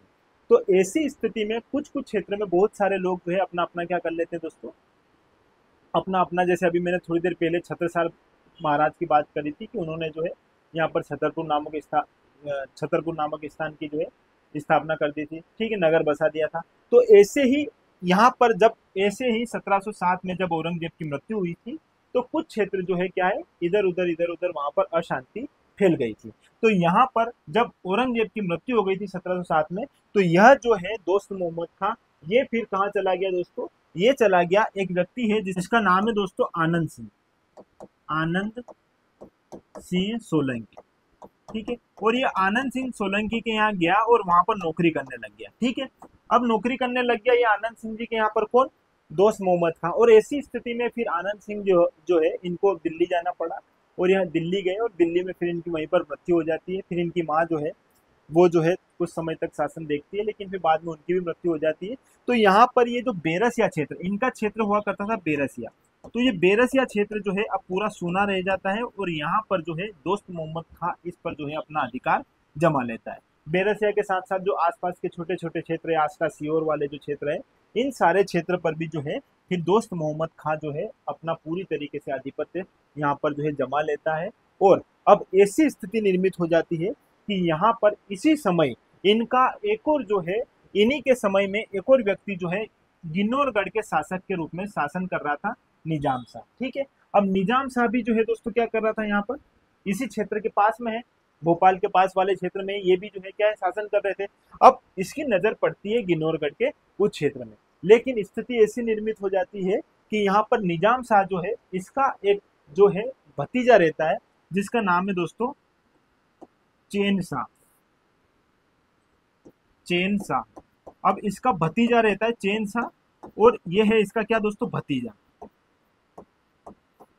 तो ऐसी स्थिति में कुछ कुछ क्षेत्र में बहुत सारे लोग जो है अपना अपना क्या कर लेते हैं दोस्तों, अपना अपना, जैसे अभी मैंने थोड़ी देर पहले छत्रसाल महाराज की बात करी थी कि उन्होंने जो है यहाँ पर छतरपुर नामक स्थान की जो है स्थापना कर दी थी, ठीक है, नगर बसा दिया था। तो ऐसे ही यहाँ पर जब ऐसे ही 1707 में जब औरंगजेब की मृत्यु हुई थी तो कुछ क्षेत्र जो है क्या है, इधर उधर वहां पर अशांति फैल गई थी। तो यहाँ पर जब औरंगजेब की मृत्यु हो गई थी 1707 में, तो यह जो है दोस्त मोहम्मद खां, ये फिर कहाँ चला गया दोस्तों, ये चला गया, एक व्यक्ति है जिसका नाम है दोस्तों आनंद सिंह, आनंद सिंह सोलंकी, ठीक है। और ये आनंद सिंह सोलंकी के यहाँ गया और वहां पर नौकरी करने लग गया, ठीक है। अब नौकरी करने लग गया ये आनंद सिंह जी के यहाँ पर, कौन, दोस्त मोहम्मद खां। और ऐसी स्थिति में फिर आनंद सिंह जो है इनको दिल्ली जाना पड़ा, और यहाँ दिल्ली गए और दिल्ली में फिर इनकी वहीं पर मृत्यु हो जाती है। फिर इनकी माँ जो है वो जो है कुछ समय तक शासन देखती है, लेकिन फिर बाद में उनकी भी मृत्यु हो जाती है। तो यहाँ पर ये जो बेरसिया क्षेत्र, इनका क्षेत्र हुआ करता था बेरसिया, तो ये बेरसिया क्षेत्र जो है अब पूरा सूना रह जाता है और यहाँ पर जो है दोस्त मोहम्मद खां इस पर जो है अपना अधिकार जमा लेता है। बेरसिया के साथ साथ जो आसपास के छोटे छोटे क्षेत्र है, आस का सीहोर वाले जो क्षेत्र है, इन सारे क्षेत्र पर भी जो है फिर दोस्त मोहम्मद खां जो है अपना पूरी तरीके से आधिपत्य यहाँ पर जो है जमा लेता है। और अब ऐसी स्थिति निर्मित हो जाती है कि यहाँ पर इसी समय इनका एक और जो है, इन्हीं के समय में एक और व्यक्ति जो है गिन्नौरगढ़ के शासक के रूप में शासन कर रहा था, निजाम शाह, ठीक है। अब निजाम शाह भी जो है दोस्तों क्या कर रहा था, यहाँ पर इसी क्षेत्र के पास में है, भोपाल के पास वाले क्षेत्र में ये भी जो है क्या है, शासन कर रहे थे। अब इसकी नजर पड़ती है गिन्नौरगढ़ के उस क्षेत्र में, लेकिन स्थिति ऐसी निर्मित हो जाती है कि यहाँ पर निजाम शाह जो है इसका एक जो है भतीजा रहता है जिसका नाम है दोस्तों चैन शाह, चैन शाह। अब इसका भतीजा रहता है चैन शाह, और ये है इसका क्या दोस्तों, भतीजा।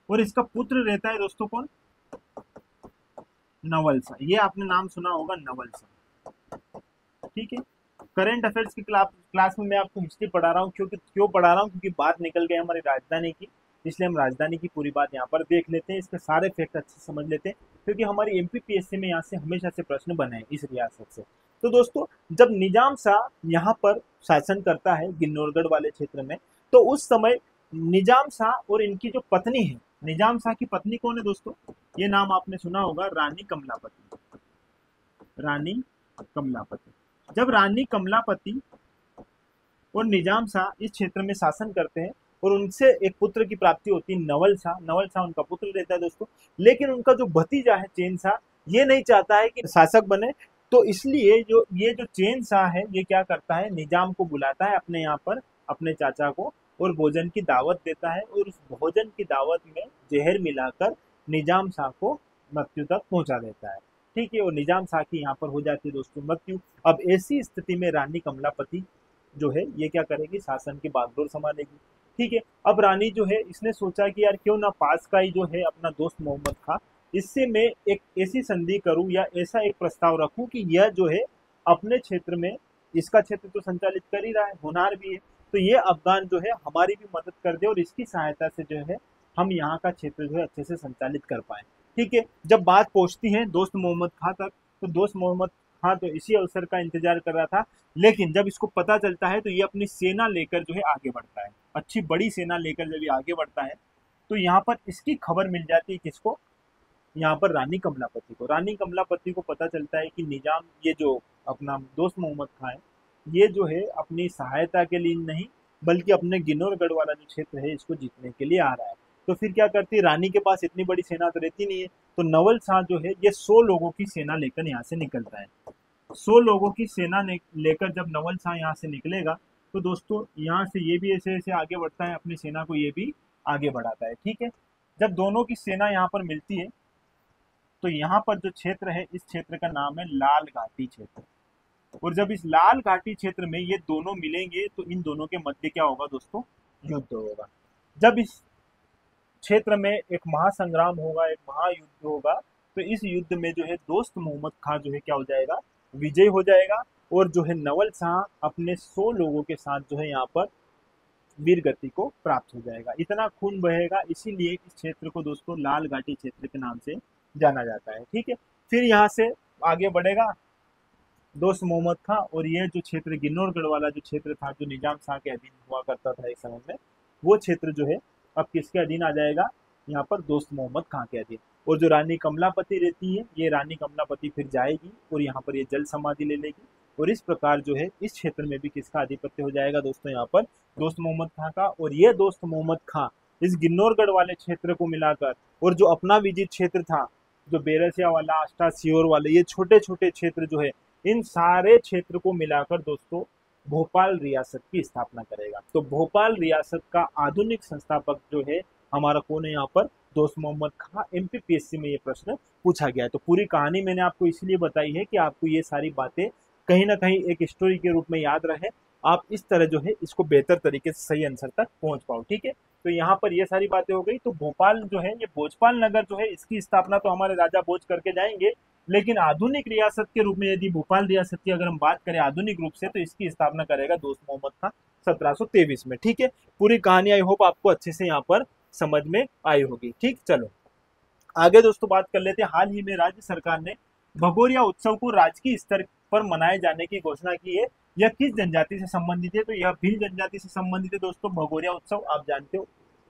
और इसका पुत्र रहता है दोस्तों कौन, नवल शाह। ये आपने नाम सुना होगा, नवल शाह, ठीक है। करंट अफेयर्स की क्लास में मैं आपको हिस्ट्री पढ़ा रहा हूँ, क्यों पढ़ा रहा हूँ, क्योंकि बात निकल गई हमारी राजधानी की, इसलिए हम राजधानी की पूरी बात यहाँ पर देख लेते हैं, इसके सारे फैक्ट अच्छे से समझ लेते हैं, क्योंकि हमारी एमपीपीएससी में यहाँ से हमेशा से प्रश्न बने हैं इस रियासत से। तो दोस्तों जब निजाम शाह यहाँ पर शासन करता है गिन्नौरगढ़ वाले क्षेत्र में, तो उस समय निजाम शाह और इनकी जो पत्नी है, निजाम शाह की पत्नी कौन है दोस्तों, ये नाम आपने सुना होगा, रानी कमलापति, रानी कमलापति। जब रानी कमलापति और निजाम शाह इस क्षेत्र में शासन करते हैं और उनसे एक पुत्र की प्राप्ति होती है, नवल शाह। नवल शाह उनका पुत्र रहता है दोस्तों, लेकिन उनका जो भतीजा है चैन शाह, ये नहीं चाहता है कि शासक बने। तो इसलिए जो चैन शाह है ये क्या करता है, निजाम को बुलाता है अपने यहाँ पर, अपने चाचा को, और भोजन की दावत देता है, और उस भोजन की दावत में जहर मिलाकर निजाम शाह को मृत्यु तक पहुंचा देता है, ठीक है। और निजाम शाह की यहाँ पर हो जाती है दोस्तों मृत्यु। अब ऐसी स्थिति में रानी कमलापति जो है ये क्या करेगी, शासन की बागडोर संभालेगी, ठीक है। अब रानी जो है इसने सोचा कि यार क्यों ना पास का ही जो है अपना दोस्त मोहम्मद खां, इससे मैं एक ऐसी संधि करूं या ऐसा एक प्रस्ताव रखूं कि यह जो है अपने क्षेत्र में, इसका क्षेत्र तो संचालित कर ही रहा है, होनार भी है, तो ये अफगान जो है हमारी भी मदद कर दे और इसकी सहायता से जो है हम यहाँ का क्षेत्र जो है अच्छे से संचालित कर पाए, ठीक है। जब बात पहुंचती है दोस्त मोहम्मद खां तक, तो दोस्त मोहम्मद खां तो इसी अवसर का इंतजार कर रहा था, लेकिन जब इसको पता चलता है तो ये अपनी सेना लेकर जो है आगे बढ़ता है, अच्छी बड़ी सेना लेकर जब ये आगे बढ़ता है तो यहाँ पर इसकी खबर मिल जाती है किसको, यहाँ पर रानी कमलापति को। रानी कमलापति को पता चलता है कि निजाम, ये जो अपना दोस्त मोहम्मद खां है, ये जो है अपनी सहायता के लिए नहीं बल्कि अपने गिन्नौरगढ़ वाला जो क्षेत्र है इसको जीतने के लिए आ रहा है। तो फिर क्या करती है, रानी के पास इतनी बड़ी सेना तो रहती नहीं है, तो नवल शाह जो है ये 100 लोगों की सेना लेकर यहाँ से निकलता है। 100 लोगों की सेना लेकर जब नवल शाह यहाँ से निकलेगा तो दोस्तों यहाँ से ये भी ऐसे ऐसे आगे बढ़ता है, अपनी सेना को ये भी आगे बढ़ाता है, ठीक है। जब दोनों की सेना यहाँ पर मिलती है तो यहाँ पर जो क्षेत्र है इस क्षेत्र का नाम है लाल घाटी क्षेत्र। और जब इस लाल घाटी क्षेत्र में ये दोनों मिलेंगे तो इन दोनों के मध्य क्या होगा दोस्तों, युद्ध होगा। जब इस क्षेत्र में एक महासंग्राम होगा, एक महायुद्ध होगा, तो इस युद्ध में जो है दोस्त मोहम्मद खां जो है क्या हो जाएगा, विजय हो जाएगा। और जो है नवल शाह अपने 100 लोगों के साथ जो है यहाँ पर वीर गति को प्राप्त हो जाएगा। इतना खून बहेगा, इसीलिए इस क्षेत्र को दोस्तों लाल घाटी क्षेत्र के नाम से जाना जाता है। ठीक है, फिर यहाँ से आगे बढ़ेगा दोस्त मोहम्मद खां, और ये जो क्षेत्र गिन्नौरगढ़ वाला जो क्षेत्र था जो निजाम शाह के अधीन हुआ करता था एक समय में, वो क्षेत्र जो है अब किसके अधीन आ जाएगा, यहाँ पर दोस्त मोहम्मद खां के अधीन। और जो रानी कमलापति रहती है, ये रानी कमलापति फिर जाएगी और यहाँ पर ये जल समाधि ले लेगी, और इस प्रकार जो है इस क्षेत्र में भी किसका आधिपत्य हो जाएगा दोस्तों, यहाँ पर दोस्त मोहम्मद खां का। और ये दोस्त मोहम्मद खां इस गिन्नौरगढ़ वाले क्षेत्र को मिलाकर, और जो अपना विजित क्षेत्र था जो बेरसिया वाला, आष्टा सियोर वाले, ये छोटे छोटे क्षेत्र जो है, इन सारे क्षेत्र को मिलाकर दोस्तों भोपाल रियासत की स्थापना करेगा। तो भोपाल रियासत का आधुनिक संस्थापक जो है हमारा कौन है, यहाँ पर दोस्त मोहम्मद खां। एमपीपीएससी में ये प्रश्न पूछा गया है। तो पूरी कहानी मैंने आपको इसलिए बताई है कि आपको ये सारी बातें कहीं ना कहीं एक स्टोरी के रूप में याद रहे, आप इस तरह जो है इसको बेहतर तरीके से सही आंसर तक पहुंच पाओ। ठीक है, तो यहाँ पर ये सारी बातें हो गई। तो भोपाल जो है, ये भोजपाल नगर जो है, इसकी स्थापना तो हमारे राजा भोज करके जाएंगे, लेकिन आधुनिक रियासत के रूप में यदि भोपाल रियासत की अगर हम बात करें आधुनिक रूप से, तो इसकी स्थापना करेगा दोस्त मोहम्मद खां 1723 में। ठीक है, पूरी कहानी आई होप आपको अच्छे से यहाँ पर समझ में आई होगी। ठीक, चलो आगे दोस्तों बात कर लेते हैं। हाल ही में राज्य सरकार ने भगोरिया उत्सव को राजकीय स्तर पर मनाए जाने की घोषणा की है। यह किस जनजाति से संबंधित है, तो यह भील जनजाति से संबंधित है दोस्तों। भगोरिया उत्सव आप जानते हो,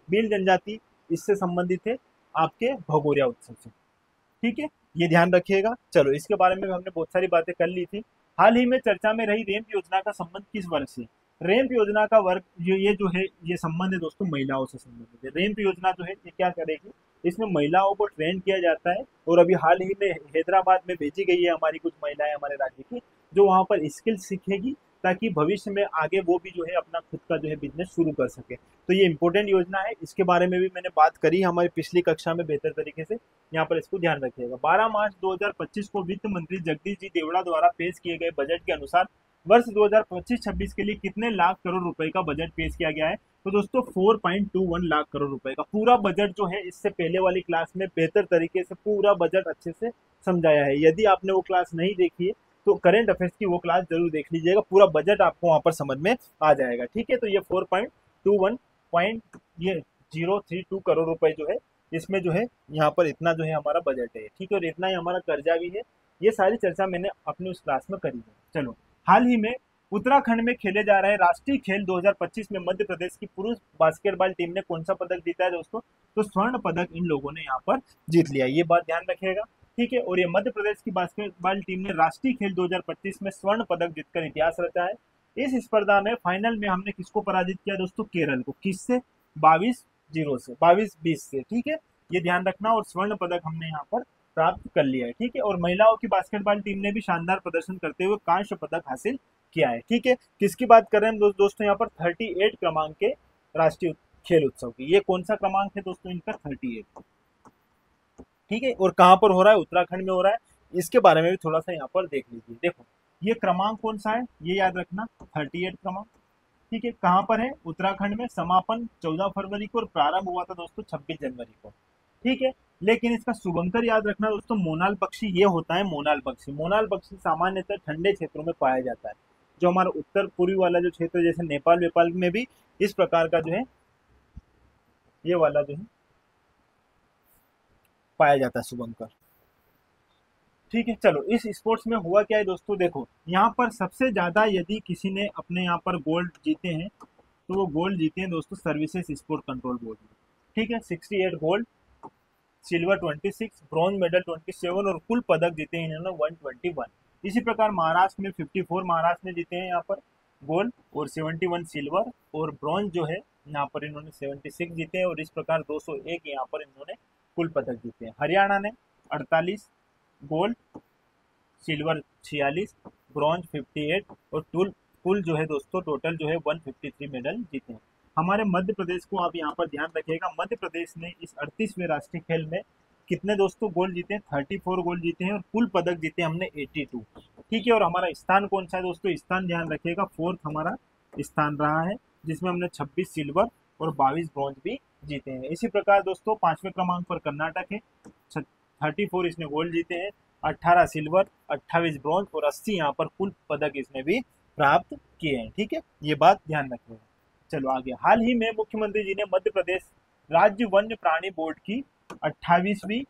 भील जनजाति इससे संबंधित है आपके भगोरिया उत्सव से। ठीक है, ये ध्यान रखिएगा। चलो इसके बारे में हमने बहुत सारी बातें कर ली थी। हाल ही में चर्चा में रही रैंप योजना का संबंध किस वर्ग से। रैंप योजना का वर्ग ये जो है, ये संबंध है दोस्तों महिलाओं से संबंधित है। रैंप योजना जो है ये क्या करेगी, इसमें महिलाओं को ट्रेन किया जाता है, और अभी हाल ही में हैदराबाद में भेजी गई है हमारी कुछ महिलाएं हमारे राज्य की, जो वहां पर स्किल सीखेगी ताकि भविष्य में आगे वो भी जो है अपना खुद का जो है बिजनेस शुरू कर सके। तो ये इंपॉर्टेंट योजना है, इसके बारे में भी मैंने बात करी हमारी पिछली कक्षा में बेहतर तरीके से, यहाँ पर इसको ध्यान रखिएगा। 12 मार्च 2025 को वित्त मंत्री जगदीश जी देवड़ा द्वारा पेश किए गए बजट के अनुसार वर्ष 2025-26 के लिए कितने लाख करोड़ रुपए का बजट पेश किया गया है, तो दोस्तों 4.21 लाख करोड़ रुपए का पूरा बजट जो है, इससे पहले वाली क्लास में बेहतर तरीके से पूरा बजट अच्छे से समझाया है। यदि आपने वो क्लास नहीं देखी है तो करेंट अफेयर्स की वो क्लास जरूर देख लीजिएगा, पूरा बजट आपको वहां पर समझ में आ जाएगा। ठीक है, तो ये 4.21.032 करोड़ रुपए जो है, इसमें जो है यहाँ पर इतना जो है हमारा बजट है। ठीक है, और इतना ही हमारा कर्जा भी है। ये सारी चर्चा मैंने अपनी उस क्लास में करी है। चलो, हाल ही में उत्तराखंड में खेले जा रहे राष्ट्रीय खेल 2025 में मध्य प्रदेश की पुरुष बास्केटबॉल टीम ने कौन सा पदक जीता है दोस्तों, तो स्वर्ण पदक इन लोगों ने यहाँ पर जीत लिया। ये बात ध्यान रखिएगा। ठीक है, और ये मध्य प्रदेश की बास्केटबॉल टीम ने राष्ट्रीय खेल 2025 में स्वर्ण पदक जीतकर इतिहास रचा है। इस स्पर्धा में फाइनल में हमने किसको पराजित किया दोस्तों, केरल को। किससे, 22-20 से। ठीक है, ये ध्यान रखना, और स्वर्ण पदक हमने यहाँ पर प्राप्त कर लिया है। ठीक है, और महिलाओं की बास्केटबॉल टीम ने भी शानदार प्रदर्शन करते हुए कांस्य पदक हासिल किया है। ठीक है, किसकी बात कर रहे हैं दोस्तों यहाँ पर, 38 क्रमांक के राष्ट्रीय खेल उत्सव की। ये कौन सा क्रमांक है दोस्तों इनका, 38। ठीक है, और कहाँ पर हो रहा है, उत्तराखंड में हो रहा है। इसके बारे में भी थोड़ा सा यहाँ पर देख लीजिए। देखो ये क्रमांक कौन सा है, ये याद रखना, 38 क्रमांक। ठीक है, कहाँ पर है, उत्तराखंड में। समापन 14 फरवरी को और प्रारंभ हुआ था दोस्तों 26 जनवरी को। ठीक है, लेकिन इसका शुभंकर याद रखना दोस्तों, मोनाल पक्षी ये होता है। मोनाल पक्षी, मोनाल पक्षी सामान्यतः ठंडे क्षेत्रों में पाया जाता है। जो हमारा उत्तर पूर्वी वाला जो क्षेत्र, जैसे नेपाल वेपाल में भी इस प्रकार का जो है ये वाला जो है पाया जाता है शुभंकर। ठीक है, चलो इस स्पोर्ट्स में हुआ क्या है दोस्तों, देखो यहाँ पर सबसे ज्यादा यदि किसी ने अपने यहाँ पर गोल्ड जीते हैं, तो वो गोल्ड जीते हैं दोस्तों सर्विसेज स्पोर्ट कंट्रोल बोर्ड में। ठीक है, 68 गोल्ड, सिल्वर 26, ब्रॉन्ज मेडल 27, और कुल पदक जीते हैं इन्होंने 121। इसी प्रकार महाराष्ट्र में 54 महाराष्ट्र ने जीते हैं यहाँ पर गोल्ड, और 71 सिल्वर, और ब्रॉन्ज जो है यहाँ पर इन्होंने 76 जीते हैं, और इस प्रकार 201 यहाँ पर इन्होंने कुल पदक जीते हैं। हरियाणा ने 48 गोल्ड, सिल्वर 46, ब्रॉन्ज 58, और कुल जो है दोस्तों टोटल जो है 153 मेडल जीते हैं। हमारे मध्य प्रदेश को आप यहाँ पर ध्यान रखिएगा, मध्य प्रदेश ने इस 38वें राष्ट्रीय खेल में कितने दोस्तों गोल्ड जीते हैं, 34 गोल्ड जीते हैं, और कुल पदक जीते हैं हमने 82। ठीक है, और हमारा स्थान कौन सा है दोस्तों, स्थान ध्यान रखिएगा, 4th हमारा स्थान रहा है, जिसमें हमने 26 सिल्वर और 22 ब्रॉन्ज भी जीते हैं। इसी प्रकार दोस्तों 5वें क्रमांक पर कर्नाटक है, 34 इसने गोल्ड जीते हैं, 18 सिल्वर, 28 ब्रॉन्ज और 80 यहाँ पर कुल पदक इसने भी प्राप्त किए हैं। ठीक है, ये बात ध्यान रखिएगा। चलो आगे। हाल ही में मुख्यमंत्री जी ने मध्य प्रदेश राज्य वन्य प्राणी बोर्ड की 28वीं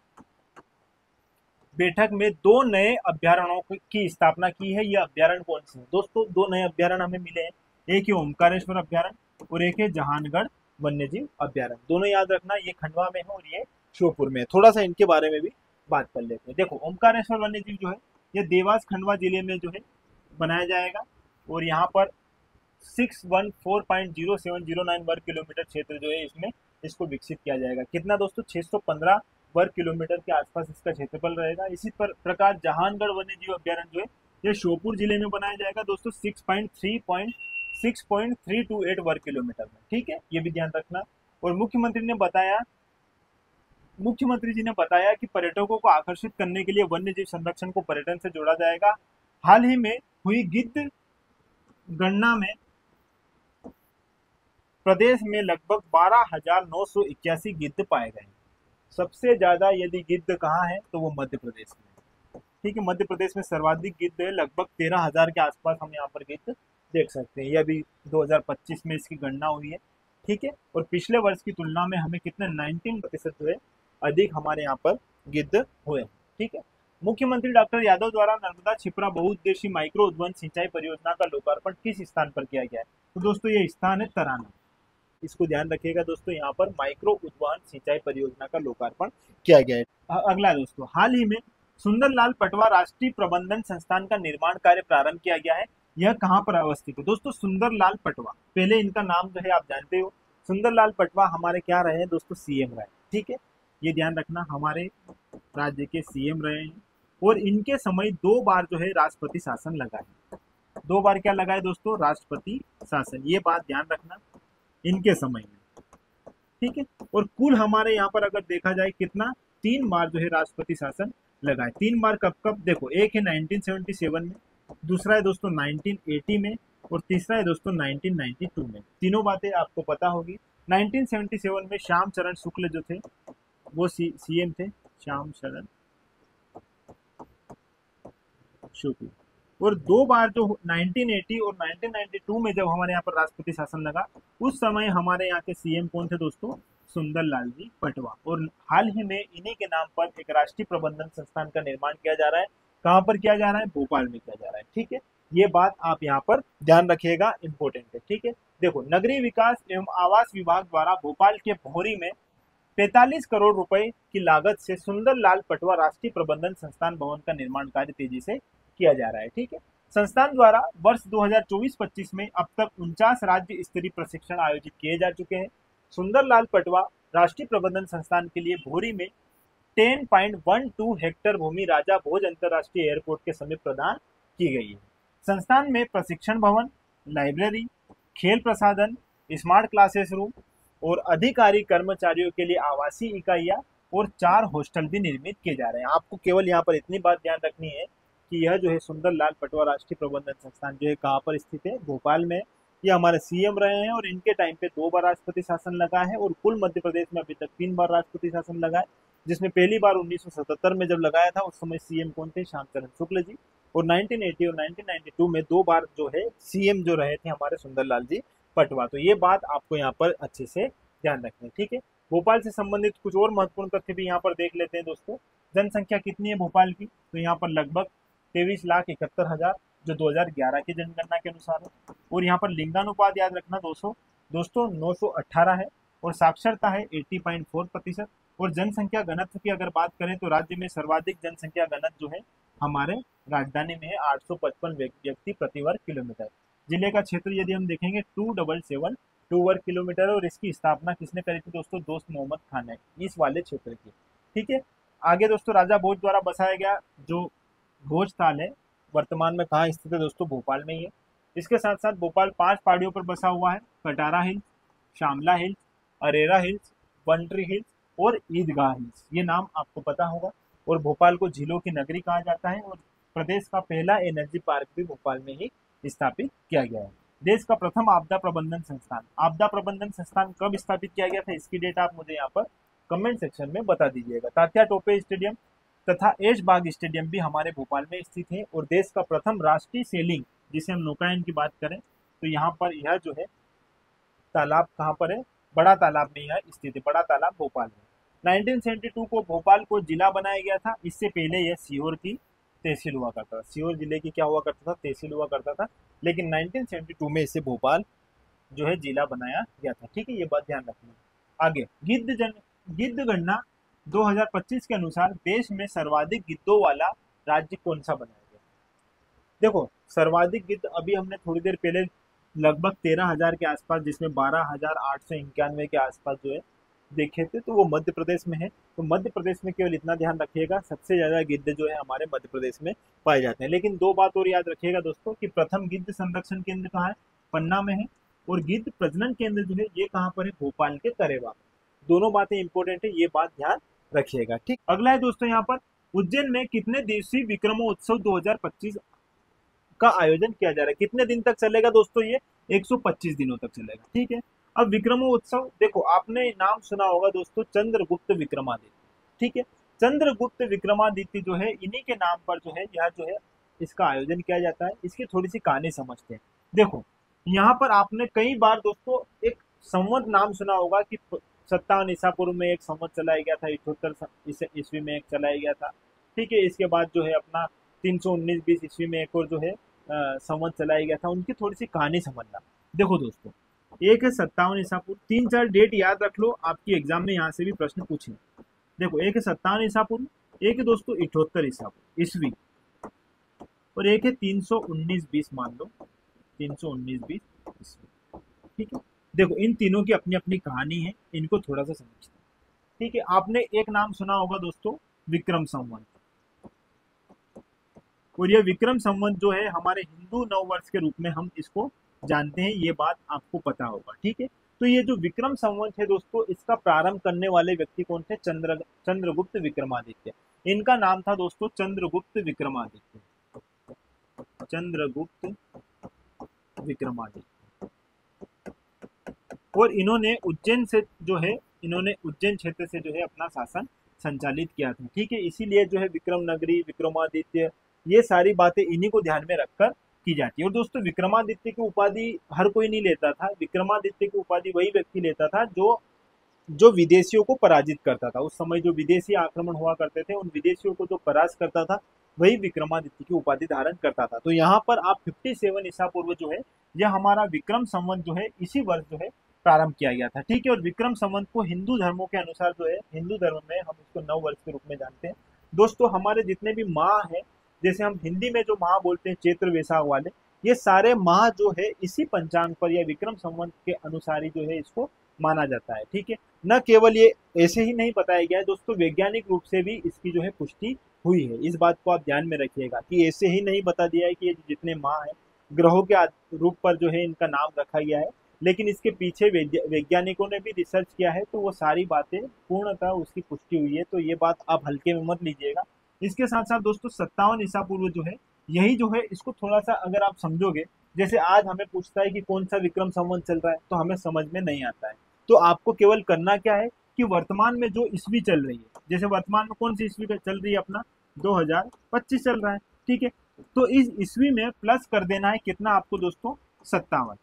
बैठक में 2 नए अभ्यारण्यों की स्थापना की है। ये अभ्यारण्य कौन से हैं दोस्तों? 2 नए अभ्यारण्य हमें मिले हैं, एक है ओमकारेश्वर अभ्यारण्य और एक है जहानगढ़ वन्यजीव अभ्यारण्य। दोनों याद रखना, ये खंडवा में है और ये श्योपुर में है। थोड़ा सा इनके बारे में भी बात कर लेते हैं। देखो ओमकारेश्वर वन्यजीव जो है ये देवास खंडवा जिले में जो है बनाया जाएगा और यहाँ पर 614.0709 वर्ग किलोमीटर क्षेत्र जो है इसमें इसको विकसित किया जाएगा। कितना दोस्तों? 615 वर्ग किलोमीटर के आसपास इसका क्षेत्रफल रहेगा। इसी प्रकार जहानगढ़ वन्यजीव अभ्यारण्य जो है ये श्योपुर जिले में बनाया जाएगा दोस्तों 6.328 वर्ग किलोमीटर में। ठीक है, ये भी ध्यान रखना। और मुख्यमंत्री जी ने बताया कि पर्यटकों को आकर्षित करने के लिए वन्यजीव संरक्षण को पर्यटन से जोड़ा जाएगा। हाल ही में हुई गिद्ध गणना में प्रदेश में लगभग 12,981 गिद्ध पाए गए। सबसे ज्यादा यदि गिद्ध कहाँ है तो वो मध्य प्रदेश में। ठीक है, मध्य प्रदेश में सर्वाधिक गिद्ध है, लगभग 13,000 के आसपास हम यहाँ पर गिद्ध देख सकते हैं। ये अभी 2025 में इसकी गणना हुई है। ठीक है, और पिछले वर्ष की तुलना में हमें कितने 19% जो है अधिक हमारे यहाँ पर गिद्ध हुए। ठीक है, मुख्यमंत्री डॉक्टर यादव द्वारा नर्मदा छिपरा बहुउद्देशीय माइक्रो उद्वहन सिंचाई परियोजना का लोकार्पण किस स्थान पर किया गया है? तो दोस्तों ये स्थान है तराना। इसको ध्यान रखिएगा दोस्तों, यहाँ पर माइक्रो उद्वहन सिंचाई परियोजना का लोकार्पण किया गया है। अगला दोस्तों, हाल ही में सुंदरलाल पटवा राष्ट्रीय प्रबंधन संस्थान का निर्माण कार्य प्रारंभ किया गया है। यह कहाँ पर अवस्थित है दोस्तों? सुंदरलाल पटवा, पहले इनका नाम जो है आप जानते हो, सुंदरलाल पटवा हमारे क्या रहे हैं दोस्तों? सीएम रहे। ठीक है, ये ध्यान रखना, हमारे राज्य के सीएम रहे हैं और इनके समय 2 बार जो है राष्ट्रपति शासन लगा है। 2 बार क्या लगा है दोस्तों? राष्ट्रपति शासन। ये बात ध्यान रखना इनके समय में। ठीक है, और कुल हमारे यहाँ पर अगर देखा जाए कितना 3 बार जो है राष्ट्रपति शासन लगा है। 3 बार कब कब? देखो, एक है 1977 में, दूसरा है दोस्तों 1980 में और तीसरा है दोस्तों 1992 में। तीनों बातें आपको पता होगी। 1977 में श्याम चरण शुक्ल जो थे वो सीएम थे, श्याम चरण शुक्ल। और 2 बार जो 1980 और 1992 में जब हमारे यहाँ पर राष्ट्रपति शासन लगा उस समय हमारे यहाँ के सीएम कौन थे दोस्तों? सुंदरलाल जी पटवा। और हाल ही में इन्हीं के नाम पर एक राष्ट्रीय प्रबंधन संस्थान का निर्माण किया जा रहा है। कहाँ पर किया जा रहा है? भोपाल में किया जा रहा है। ठीक है, ये बात आप यहाँ पर ध्यान रखिएगा, इंपॉर्टेंट है। ठीक है, देखो नगरीय विकास एवं आवास विभाग द्वारा भोपाल के भोरी में 45 करोड़ रुपए की लागत से सुंदरलाल पटवा राष्ट्रीय प्रबंधन संस्थान भवन का निर्माण कार्य तेजी से किया जा रहा है। ठीक है, संस्थान द्वारा वर्ष 2024-25 में अब तक 49 राज्य स्तरीय प्रशिक्षण आयोजित किए जा चुके हैं। सुंदरलाल पटवा राष्ट्रीय प्रबंधन संस्थान के लिए भोरी में 10.12 हेक्टेयर भूमि राजा भोज अंतरराष्ट्रीय एयरपोर्ट के समीप प्रदान की गई है। संस्थान में प्रशिक्षण भवन, लाइब्रेरी, खेल प्रसाधन, स्मार्ट क्लासेस रूम और अधिकारी कर्मचारियों के लिए आवासीय इकाइयां और 4 हॉस्टल भी निर्मित किए जा रहे हैं। आपको केवल यहाँ पर इतनी बात ध्यान रखनी है कि यह जो है सुंदरलाल पटवा राष्ट्रीय प्रबंधन संस्थान जो है कहाँ पर स्थित है? भोपाल में। ये हमारे सीएम रहे हैं और इनके टाइम पे 2 बार राष्ट्रपति शासन लगा है और कुल मध्य प्रदेश में अभी तक 3 बार राष्ट्रपति शासन लगा है, जिसमें पहली बार 1977 में जब लगाया था उस समय सीएम कौन थे? श्यामचरण शुक्ल जी। और 1980 और 1992 में 2 बार जो है सीएम जो रहे थे हमारे सुंदरलाल जी पटवा। तो ये बात आपको यहाँ पर अच्छे से ध्यान रखना है। ठीक है, भोपाल से संबंधित कुछ और महत्वपूर्ण तथ्य भी यहाँ पर देख लेते हैं दोस्तों। जनसंख्या कितनी है भोपाल की? तो यहाँ पर लगभग 23,71,000 जो 2011 की जनगणना के अनुसार है। और यहाँ पर लिंगानुपात याद रखना दोस्तों 918 है और साक्षरता है 80.4%। और जनसंख्या घनत्व की अगर बात करें तो राज्य में सर्वाधिक जनसंख्या घनत्व जो है हमारे राजधानी में है 855 व्यक्ति प्रति वर्ग किलोमीटर। जिले का क्षेत्र यदि हम देखेंगे 2772 वर्ग किलोमीटर है और इसकी स्थापना किसने करी थी दोस्तों? दोस्त मोहम्मद खान ने इस वाले क्षेत्र की। ठीक है, आगे दोस्तों राजा भोज द्वारा बसाया गया जो भोज ताल है वर्तमान में कहाँ स्थित है दोस्तों? भोपाल में ही है। इसके साथ साथ भोपाल 5 पहाड़ियों पर बसा हुआ है, Katara hills, Shamla hills, Arera hills, Bantari hills और ईदगाह हिल्स। ये नाम आपको पता होगा। और भोपाल को झीलों की नगरी कहा जाता है और प्रदेश का पहला एनर्जी पार्क भी भोपाल में ही स्थापित किया गया है। देश का प्रथम आपदा प्रबंधन संस्थान कब स्थापित किया गया था? इसकी डेट आप मुझे यहाँ पर कमेंट सेक्शन में बता दीजिएगा। तात्या टोपे स्टेडियम तथा ऐशबाग स्टेडियम भी हमारे भोपाल में स्थित है। और देश का प्रथम राष्ट्रीय सेलिंग जिसे हम नौकायन की बात करें तो यहाँ पर यह जो है तालाब कहाँ पर है, बड़ा तालाब में यह स्थित है, बड़ा तालाब भोपाल में। 1972 को भोपाल को जिला बनाया गया था। इससे पहले यह सीहोर की तहसील हुआ करता था, सीहोर जिले की क्या हुआ करता था, तहसील हुआ करता था। लेकिन 1972 में इसे भोपाल जो है जिला बनाया गया था। ठीक है, ये बात ध्यान रखना। आगे गिद्ध गणना 2025 के अनुसार देश में सर्वाधिक गिद्धों वाला राज्य कौन सा बनाया गया। देखो, सर्वाधिक गिद्ध अभी हमने थोड़ी देर पहले लगभग 13,000 के आसपास, जिसमें 12,891 के आसपास जो है देखे थे, तो वो मध्य प्रदेश में है। तो मध्य प्रदेश में केवल इतना ध्यान रखिएगा, सबसे ज्यादा गिद्ध जो है हमारे मध्य प्रदेश में पाए जाते हैं। लेकिन दो बात और याद रखिएगा दोस्तों कि प्रथम गिद्ध संरक्षण केंद्र कहाँ है, पन्ना में है, और गिद्ध प्रजनन केंद्र जो है ये कहाँ पर है, भोपाल के करेवा। दोनों बातें इंपॉर्टेंट है, ये बात ध्यान रखिएगा। ठीक, अगला है दोस्तों यहाँ पर उज्जैन में कितने दिवसीय विक्रमोत्सव 2025 का आयोजन किया जा रहा है। कितने दिन तक चलेगा दोस्तों, ये 125 दिनों तक चलेगा। ठीक है, अब विक्रमोत्सव, देखो आपने नाम सुना होगा दोस्तों चंद्रगुप्त विक्रमादित्य। ठीक है, चंद्रगुप्त विक्रमादित्य जो है इन्हीं के नाम पर जो है यह जो है इसका आयोजन किया जाता है। इसकी थोड़ी सी कहानी समझते हैं। देखो, यहाँ पर आपने कई बार दोस्तों एक संवत नाम सुना होगा कि 57 ईसा पूर्व में एक संवत चलाया गया था, 78 ईस्वी में एक चलाया गया था। ठीक है, इसके बाद जो है अपना 319-20 ईस्वी में एक और जो है संवत चलाया गया था। उनकी थोड़ी सी कहानी समझना। देखो दोस्तों, एक है 57 ईसा पूर्व, 3-4 डेट याद रख लो, आपकी एग्जाम में यहाँ से भी प्रश्न पूछे। देखो, एक है 57 ईसा पूर्व, एक है दोस्तों 78 ईसा पूर्व ईस्वी, और एक है 319-20 मान लो, 319-20 ईस्वी। ठीक है, देखो इन तीनों की अपनी अपनी कहानी है, इनको थोड़ा सा समझते हैं। ठीक है, आपने एक नाम सुना होगा दोस्तों विक्रम संवत, और यह विक्रम संवत जो है हमारे हिंदू नववर्ष के रूप में हम इसको जानते हैं, ये बात आपको पता होगा। ठीक है, तो ये जो विक्रम संवत है दोस्तों, इसका प्रारंभ करने वाले व्यक्ति कौन थे, चंद्रगुप्त विक्रमादित्य। इनका नाम था दोस्तों चंद्रगुप्त विक्रमादित्य, चंद्रगुप्त विक्रमादित्य। और इन्होंने उज्जैन से जो है, इन्होंने उज्जैन क्षेत्र से जो है अपना शासन संचालित किया था। ठीक है, इसीलिए जो है विक्रम नगरी, विक्रमादित्य, ये सारी बातें इन्हीं को ध्यान में रखकर की जाती है। और दोस्तों विक्रमादित्य की उपाधि हर कोई नहीं लेता था। विक्रमादित्य की उपाधि वही व्यक्ति लेता था जो विदेशियों को पराजित करता था। उस समय जो विदेशी आक्रमण हुआ करते थे, उन विदेशियों को जो परास्त करता था, वही विक्रमादित्य की उपाधि धारण करता था। तो यहाँ पर आप 57 ईसा पूर्व जो है यह हमारा विक्रम संवत जो है इसी वर्ष जो है प्रारंभ किया गया था। ठीक है, और विक्रम संवत को हिंदू धर्मों के अनुसार जो है, हिंदू धर्म में हम इसको नव वर्ष के रूप में जानते हैं। दोस्तों हमारे जितने भी माह है, जैसे हम हिंदी में जो माह बोलते हैं चैत्र वैशाख वाले, ये सारे माह जो है इसी पंचांग पर या विक्रम संवत के अनुसार ही जो है इसको माना जाता है। ठीक है, न केवल ये ऐसे ही नहीं बताया गया है दोस्तों, वैज्ञानिक रूप से भी इसकी जो है पुष्टि हुई है। इस बात को आप ध्यान में रखिएगा कि ऐसे ही नहीं बता दिया है कि ये जितने माह है ग्रहों के रूप पर जो है इनका नाम रखा गया है, लेकिन इसके पीछे वैज्ञानिकों ने भी रिसर्च किया है, तो वो सारी बातें पूर्णतः उसकी पुष्टि हुई है। तो ये बात आप हल्के में मत लीजिएगा। इसके साथ साथ दोस्तों 57 ईसा पूर्व जो है यही जो है, इसको थोड़ा सा अगर आप समझोगे, जैसे आज हमें पूछता है कि कौन सा विक्रम संवत चल रहा है, तो हमें समझ में नहीं आता है। तो आपको केवल करना क्या है कि वर्तमान में जो ईस्वी चल रही है, जैसे वर्तमान में कौन सी ईस्वी चल रही है, अपना 2025 चल रहा है। ठीक है, तो इस ईस्वी में प्लस कर देना है कितना आपको दोस्तों, 57।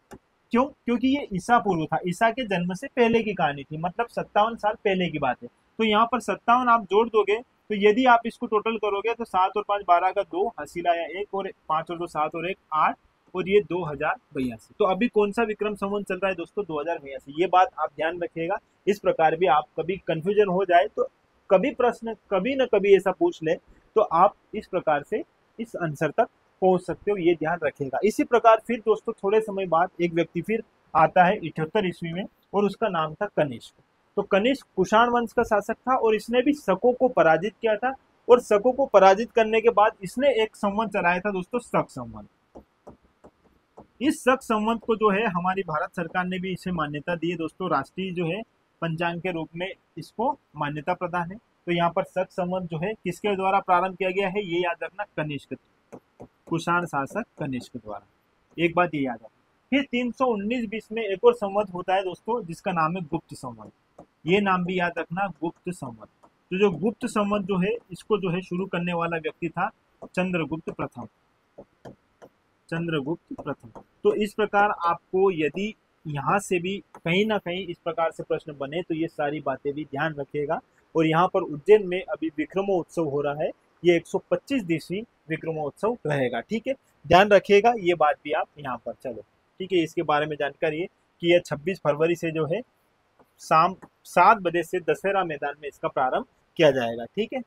क्यों? क्योंकि ये ईसा पूर्व था, ईसा के जन्म से पहले की कहानी थी, मतलब 57 साल पहले की बात है। तो यहाँ पर 57 आप जोड़ दोगे, तो यदि आप इसको टोटल करोगे तो 7 और 5 12 का 2, हंसी लाया 1, और 5 और 2 7 और 1 8, और ये 2082। तो अभी कौन सा विक्रम संवत चल रहा है दोस्तों, 2082। ये बात आप ध्यान रखिएगा। इस प्रकार भी आप कभी कंफ्यूजन हो जाए तो कभी प्रश्न कभी न कभी ऐसा पूछ ले, तो आप इस प्रकार से इस आंसर तक पहुंच सकते हो, ये ध्यान रखिएगा। इसी प्रकार फिर दोस्तों थोड़े समय बाद एक व्यक्ति फिर आता है 78 ईस्वी में, और उसका नाम था कनिष्क। तो कनिष्क कुषाण वंश का शासक था, और इसने भी शकों को पराजित किया था, और शकों को पराजित करने के बाद इसने एक संवत चलाया था दोस्तों, शक संवत। इस शक संवत को जो है हमारी भारत सरकार ने भी इसे मान्यता दी है दोस्तों, राष्ट्रीय जो है पंचांग के रूप में इसको मान्यता प्रदान है। तो यहाँ पर शक संवत जो है किसके द्वारा प्रारंभ किया गया है, ये याद रखना, कनिष्क, कुषाण शासक कनिष्क द्वारा। एक बात ये याद रखना। फिर 319-20 में एक और संवत होता है दोस्तों, जिसका नाम है गुप्त संवत। ये नाम भी याद रखना, गुप्त संवत। तो जो गुप्त संवत जो है इसको जो है शुरू करने वाला व्यक्ति था चंद्रगुप्त प्रथम, चंद्रगुप्त प्रथम। तो इस प्रकार आपको यदि यहाँ से भी कहीं ना कहीं इस प्रकार से प्रश्न बने तो ये सारी बातें भी ध्यान रखिएगा। और यहाँ पर उज्जैन में अभी विक्रमोत्सव हो रहा है, ये 125 दिवसीय विक्रमोत्सव रहेगा। ठीक है, ध्यान रखिएगा ये बात भी आप यहाँ पर। चलो ठीक है, इसके बारे में जानकारी है कि यह 26 फरवरी से जो है शाम 7 बजे से दशहरा मैदान में इसका प्रारंभ किया जाएगा। ठीक है,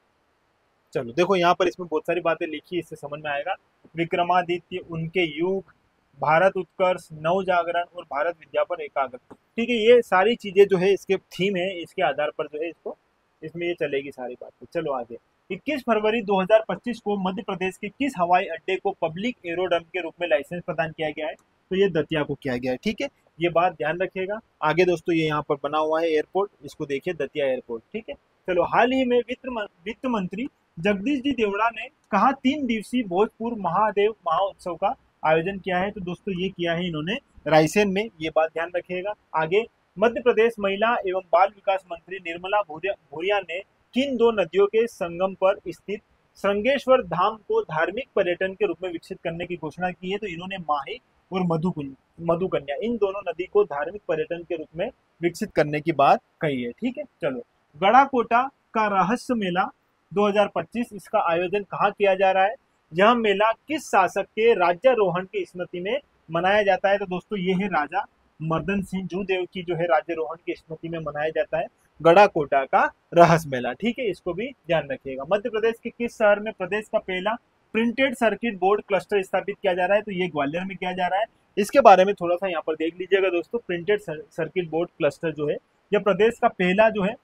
चलो देखो यहाँ पर इसमें बहुत सारी बातें लिखी, इससे समझ में आएगा। विक्रमादित्य, उनके युग, भारत उत्कर्ष, नव जागरण और भारत विद्या पर एकाग्र। ठीक है, ये सारी चीजें जो है इसके थीम है, इसके आधार पर जो है इसको इसमें ये चलेगी सारी बातें। चलो आगे। 21 फरवरी 2025 को मध्य प्रदेश के किस हवाई अड्डे को पब्लिक एरोड्रम के रूप में लाइसेंस प्रदान किया गया है? तो ये दतिया को किया गया है। ठीक है, ये बात ध्यान रखिएगा। आगे दोस्तों ये यहाँ पर बना हुआ है एयरपोर्ट, इसको देखिए दतिया एयरपोर्ट। ठीक है, चलो हाल ही में वित्त मंत्री जगदीश जी देवड़ा ने कहा 3 दिवसीय भोजपुर महादेव महोत्सव का आयोजन किया है? तो दोस्तों ये किया है इन्होंने रायसेन में, ये बात ध्यान रखिएगा। आगे, मध्य प्रदेश महिला एवं बाल विकास मंत्री निर्मला भूरिया ने किन 2 नदियों के संगम पर स्थित श्रृंगेश्वर धाम को धार्मिक पर्यटन के रूप में विकसित करने की घोषणा की है? तो इन्होंने माही और मधुकन्या इन दोनों नदी को धार्मिक पर्यटन के रूप में विकसित करने की बात कही है। ठीक है, चलो गढ़ाकोटा का रहस्य मेला 2025, इसका आयोजन कहाँ किया जा रहा है? यह मेला किस शासक के राज्यारोहण की स्मृति में मनाया जाता है? तो दोस्तों ये है राजा मर्दन सिंह जूदेव की जो है राज्यारोहण की स्मृति में मनाया जाता है गढ़ाकोटा का रहस्य मेला। ठीक है, इसको भी ध्यान रखिएगा। मध्य प्रदेश के किस शहर में प्रदेश का पहला प्रिंटेड सर्किट बोर्ड क्लस्टर स्थापित किया जा रहा है? तो ये ग्वालियर में किया जा रहा है। इसके बारे में थोड़ा सा यहाँ पर देख लीजिएगा दोस्तों। प्रिंटेड सर्किट बोर्ड क्लस्टर जो है यह प्रदेश का पहला जो है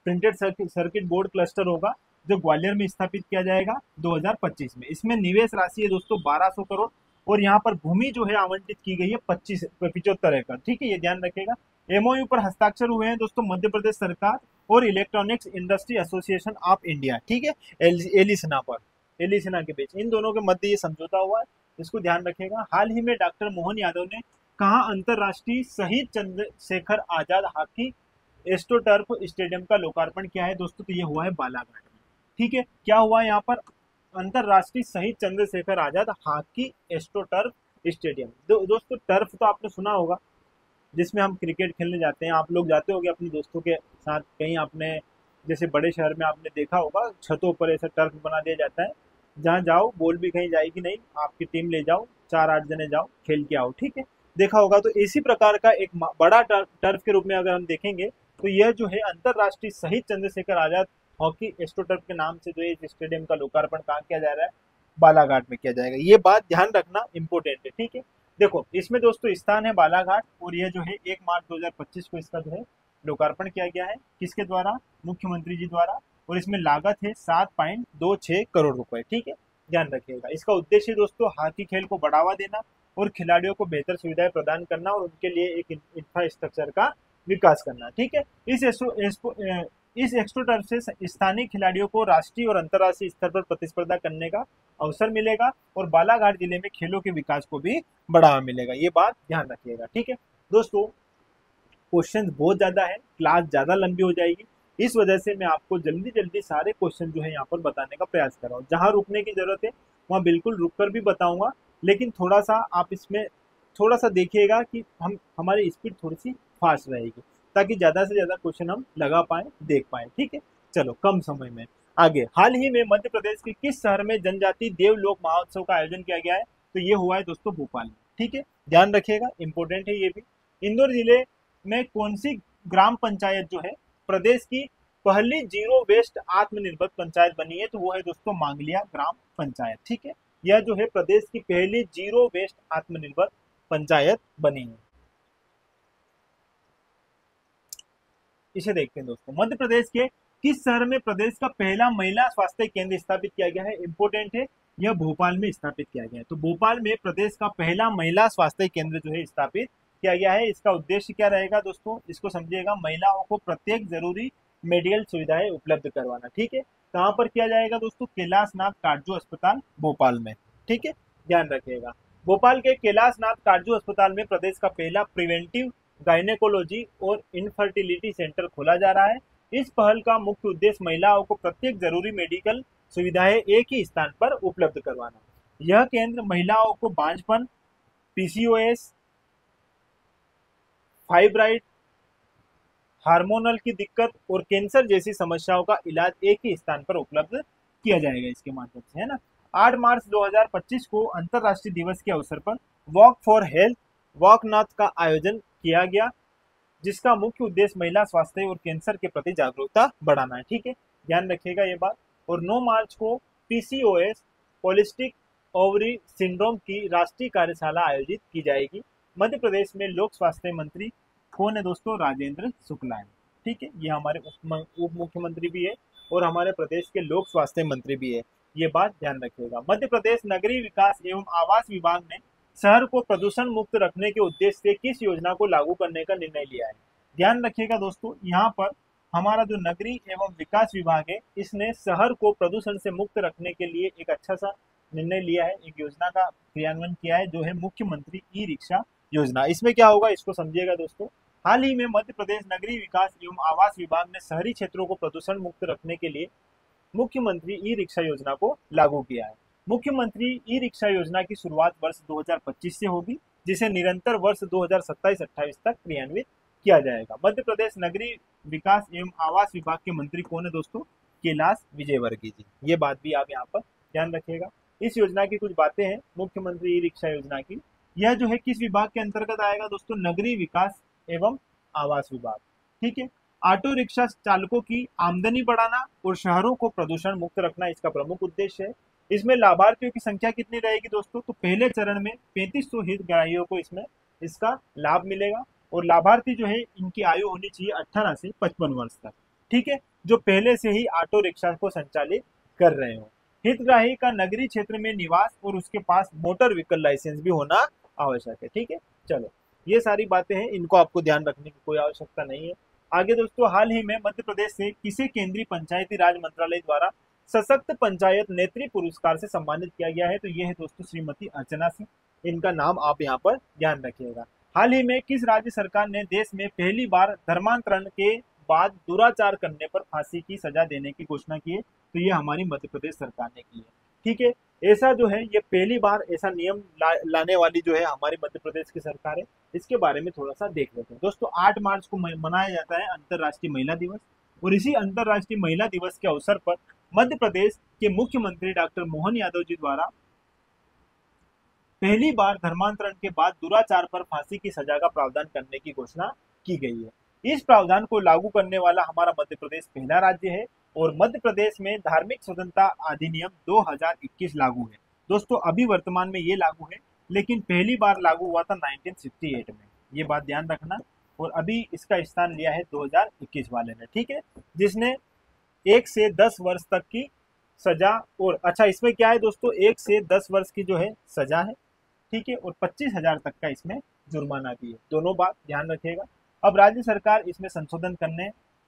प्रिंटेड सर्किट बोर्ड क्लस्टर होगा, जो ग्वालियर में स्थापित किया जाएगा 2025 में। इसमें निवेश राशि है दोस्तों 1200 करोड़ और यहाँ पर भूमि जो है आवंटित की गई है 75 एकड़। ठीक है, ये ध्यान रखेगा। एमओयू पर हस्ताक्षर हुए हैं दोस्तों मध्य प्रदेश सरकार और electronics industry association of India. ठीक है, एलिसिना के बीच, इन दोनों के मध्य ये समझौता हुआ है, इसको ध्यान रखेगा। हाल ही में डॉक्टर मोहन यादव ने कहा अंतरराष्ट्रीय शहीद Chandrashekhar Azad hockey astroturf stadium का लोकार्पण किया है? दोस्तों तो ये हुआ है बालाघाट में। ठीक है, क्या हुआ यहाँ पर? अंतरराष्ट्रीय शहीद Chandrashekhar Azad hockey astroturf stadium. दोस्तों टर्फ तो आपने सुना होगा, जिसमें हम क्रिकेट खेलने जाते हैं। आप लोग जाते होंगे अपने दोस्तों के साथ कहीं, आपने जैसे बड़े शहर में आपने देखा होगा छतों पर ऐसा टर्फ बना दिया जाता है, जहाँ जाओ बॉल भी कहीं जाएगी नहीं, आपकी टीम ले जाओ, 4-8 जने जाओ, खेल के आओ। ठीक है, देखा होगा। तो इसी प्रकार का एक बड़ा टर्फ के रूप में अगर हम देखेंगे तो यह जो है अंतरराष्ट्रीय शहीद चंद्रशेखर आजाद हॉकी एस्ट्रोटर्फ के नाम से जो है इस स्टेडियम का लोकार्पण कहाँ किया जा रहा है? बालाघाट में किया जाएगा। ये बात ध्यान रखना इंपॉर्टेंट है। ठीक है, देखो इसमें दोस्तों स्थान है बालाघाट और यह जो है 1 मार्च 2025 को इसका जो है लोकार्पण किया गया है। किसके द्वारा? मुख्यमंत्री जी द्वारा। और इसमें लागत है 7.26 करोड़ रुपए। ठीक है, ध्यान रखिएगा। इसका उद्देश्य दोस्तों हॉकी खेल को बढ़ावा देना और खिलाड़ियों को बेहतर सुविधाएं प्रदान करना और उनके लिए एक इंफ्रास्ट्रक्चर का विकास करना। ठीक है, इस एक्स्ट्रोटर्फ से स्थानीय खिलाड़ियों को राष्ट्रीय और अंतर्राष्ट्रीय स्तर पर प्रतिस्पर्धा करने का अवसर मिलेगा और बालाघाट जिले में खेलों के विकास को भी बढ़ावा मिलेगा। ये बात ध्यान रखिएगा। ठीक है दोस्तों, क्वेश्चन बहुत ज्यादा है, क्लास ज्यादा लंबी हो जाएगी, इस वजह से मैं आपको जल्दी जल्दी सारे क्वेश्चन जो है यहाँ पर बताने का प्रयास कर रहा हूँ। जहाँ रुकने की जरूरत है वहाँ बिल्कुल रुक कर भी बताऊंगा, लेकिन थोड़ा सा आप इसमें थोड़ा सा देखिएगा कि हमारी स्पीड थोड़ी सी फास्ट रहेगी, ताकि ज्यादा से ज्यादा क्वेश्चन हम लगा पाए, देख पाए। ठीक है, चलो कम समय में आगे। हाल ही में मध्य प्रदेश के किस शहर में जनजाति देवलोक महोत्सव का आयोजन किया गया है? तो ये हुआ है दोस्तों भोपाल में। ठीक है, ध्यान रखिएगा, इंपॉर्टेंट है ये भी। इंदौर जिले में कौन सी ग्राम पंचायत जो है प्रदेश की पहली जीरो वेस्ट आत्मनिर्भर पंचायत बनी है? तो वो है दोस्तों मांगलिया ग्राम पंचायत। ठीक है, यह जो है प्रदेश की पहली जीरो वेस्ट आत्मनिर्भर पंचायत बनी है। इसे देखते हैं दोस्तों। मध्य प्रदेश के किस शहर में प्रदेश का पहला महिला स्वास्थ्य केंद्र स्थापित किया गया है? इंपोर्टेंट है, यह भोपाल में स्थापित किया गया है। तो भोपाल में प्रदेश का पहला महिला स्वास्थ्य केंद्र जो है स्थापित किया गया है। इसका उद्देश्य क्या रहेगा दोस्तों? इसको समझिएगा, महिलाओं को प्रत्येक जरूरी मेडिकल सुविधाएं उपलब्ध करवाना। ठीक है, कहाँ पर किया जाएगा दोस्तों? कैलाशनाथ काटजू अस्पताल भोपाल में। ठीक है, ध्यान रखिएगा। भोपाल के कैलाशनाथ काटजू अस्पताल में प्रदेश का पहला प्रिवेंटिव गायनेकोलॉजी और इनफर्टिलिटी सेंटर खोला जा रहा है। इस पहल का मुख्य उद्देश्य महिलाओं को प्रत्येक जरूरी मेडिकल सुविधाएं एक ही स्थान पर उपलब्ध करवाना। यह केंद्र महिलाओं को बांझपन, पीसीओएस, फाइब्राइड, हार्मोनल की दिक्कत और कैंसर जैसी समस्याओं का इलाज एक ही स्थान पर उपलब्ध किया जाएगा इसके माध्यम से, है ना। 8 मार्च 2025 को अंतरराष्ट्रीय दिवस के अवसर पर वॉक फॉर हेल्थ वॉकनाथ का आयोजन किया गया, जिसका मुख्य उद्देश्य महिला स्वास्थ्य और कैंसर के प्रति जागरूकता बढ़ाना है। ठीक है, ध्यान रखिएगा ये बात। और 9 मार्च को पीसीओएस पॉलिस्टिक ओवरी सिंड्रोम की राष्ट्रीय कार्यशाला आयोजित की जाएगी। मध्य प्रदेश में लोक स्वास्थ्य मंत्री कौन है दोस्तों? राजेंद्र शुक्ला है। ठीक है, ये हमारे उप मुख्यमंत्री भी है और हमारे प्रदेश के लोक स्वास्थ्य मंत्री भी है, ये बात ध्यान रखिएगा। मध्य प्रदेश नगरीय विकास एवं आवास विभाग ने शहर को प्रदूषण मुक्त रखने के उद्देश्य से किस योजना को लागू करने का निर्णय लिया है? ध्यान रखिएगा दोस्तों, यहाँ पर हमारा जो नगरीय एवं विकास विभाग है, इसने शहर को प्रदूषण से मुक्त रखने के लिए एक अच्छा सा निर्णय लिया है, एक योजना का क्रियान्वयन किया है, जो है मुख्यमंत्री ई रिक्शा योजना। इसमें क्या होगा इसको समझिएगा दोस्तों। हाल ही में मध्य प्रदेश नगरीय विकास एवं आवास विभाग ने शहरी क्षेत्रों को प्रदूषण मुक्त रखने के लिए मुख्यमंत्री ई रिक्शा योजना को लागू किया है। मुख्यमंत्री ई रिक्शा योजना की शुरुआत वर्ष 2025 से होगी, जिसे निरंतर वर्ष 2027-28 तक क्रियान्वित किया जाएगा। मध्य प्रदेश नगरीय विकास एवं आवास विभाग के मंत्री कौन है दोस्तों? कैलाश विजयवर्गीय जी। ये बात भी आप यहाँ पर ध्यान रखिएगा। इस योजना की कुछ बातें हैं मुख्यमंत्री ई रिक्शा योजना की। यह जो है किस विभाग के अंतर्गत आएगा दोस्तों? नगरीय विकास एवं आवास विभाग। ठीक है, ऑटो रिक्शा चालकों की आमदनी बढ़ाना और शहरों को प्रदूषण मुक्त रखना इसका प्रमुख उद्देश्य है। इसमें लाभार्थियों की संख्या कितनी रहेगी दोस्तों? तो पहले चरण में 3500 हितग्राहियों को इसमें इसका लाभ मिलेगा और लाभार्थी जो है इनकी आयु होनी चाहिए 18 से 55 वर्ष तक। ठीक है, जो पहले से ही ऑटो रिक्शा को संचालित कर रहे हो। हितग्राही का नगरीय क्षेत्र में निवास और उसके पास मोटर व्हीकल लाइसेंस भी होना आवश्यक है। ठीक है, चलो ये सारी बातें हैं, इनको आपको ध्यान रखने की कोई आवश्यकता नहीं है। आगे दोस्तों, हाल ही में मध्य प्रदेश से किसे केंद्रीय पंचायती राज मंत्रालय द्वारा सशक्त पंचायत नेत्री पुरस्कार से सम्मानित किया गया है? तो ये है दोस्तों श्रीमती अर्चना सिंह, इनका नाम आप यहाँ पर ध्यान रखिएगा। हाल ही में किस राज्य सरकार ने देश में पहली बार धर्मांतरण के बाद दुराचार करने पर फांसी की सजा देने की घोषणा की है? तो ये हमारी मध्य प्रदेश सरकार ने की है। ठीक है, ऐसा जो है ये पहली बार ऐसा नियम लाने वाली जो है हमारी मध्य प्रदेश की सरकार है। इसके बारे में थोड़ा सा देख लेते हैं दोस्तों। 8 मार्च को मनाया जाता है अंतर्राष्ट्रीय महिला दिवस, और इसी अंतर्राष्ट्रीय महिला दिवस के अवसर पर मध्य प्रदेश के मुख्यमंत्री डॉक्टर मोहन यादव जी द्वारा पहली बार धर्मांतरण के बाद दुराचार पर फांसी की सजा का प्रावधान करने की घोषणा की गई है। इस प्रावधान को लागू करने वाला हमारा मध्य प्रदेश पहला राज्य है और मध्य प्रदेश में धार्मिक स्वतंत्रता अधिनियम 2021 लागू है दोस्तों। अभी वर्तमान में ये लागू है, लेकिन पहली बार लागू हुआ था 1968 में, ये बात ध्यान रखना। और अभी इसका स्थान लिया है 2021 वाले ने। ठीक है, जिसने 1 से 10 वर्ष तक की सजा और अच्छा इसमें क्या है दोस्तों, 1 से 10 वर्ष की जो है सजा है। ठीक है, और 25,000 तक का इसमें जुर्माना भी है। दोनों बात ध्यान रखिएगा। अब राज्य सरकार इसमें संशोधन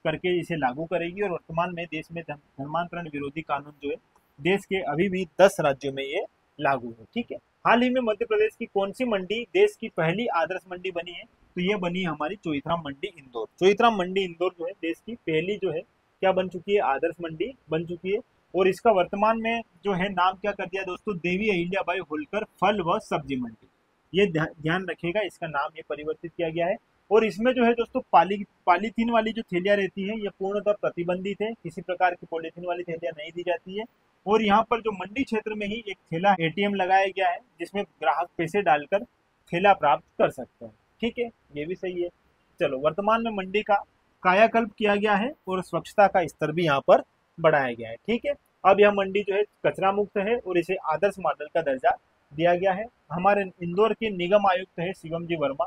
करके इसे लागू करेगी और वर्तमान में देश में धर्मांतरण विरोधी कानून जो है देश के अभी भी 10 राज्यों में ये लागू है। ठीक है, हाल ही में मध्य प्रदेश की कौन सी मंडी देश की पहली आदर्श मंडी बनी है? तो ये बनी हमारी चोइथराम मंडी इंदौर। चोइथराम मंडी इंदौर जो है देश की पहली जो है क्या बन चुकी है? आदर्श मंडी बन चुकी है। और इसका वर्तमान में जो है नाम क्या कर दिया दोस्तों? देवी अहिल्याबाई होलकर फल व सब्जी मंडी। ये ध्यान रखिएगा, इसका नाम ये परिवर्तित किया गया है। और इसमें जो है दोस्तों पॉलीथीन वाली जो थैलियां रहती है ये पूर्णतः प्रतिबंधित है, किसी प्रकार की पॉलीथीन वाली थैलियां नहीं दी जाती है। और यहाँ पर जो मंडी क्षेत्र में ही एक थैला एटीएम लगाया गया है, जिसमें ग्राहक पैसे डालकर थैला प्राप्त कर सकते हैं। ठीक है, ये भी सही है। चलो, वर्तमान में मंडी का कायाकल्प किया गया है और स्वच्छता का स्तर भी यहाँ पर बढ़ाया गया है। ठीक है, अब यह मंडी जो है कचरा मुक्त है और इसे आदर्श मॉडल का दर्जा दिया गया है। हमारे इंदौर के निगम आयुक्त है शिवम जी वर्मा,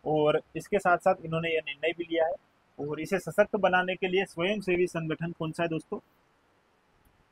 और इसके साथ साथ इन्होंने यह निर्णय भी लिया है। और इसे सशक्त बनाने के लिए स्वयंसेवी संगठन कौन सा है दोस्तों?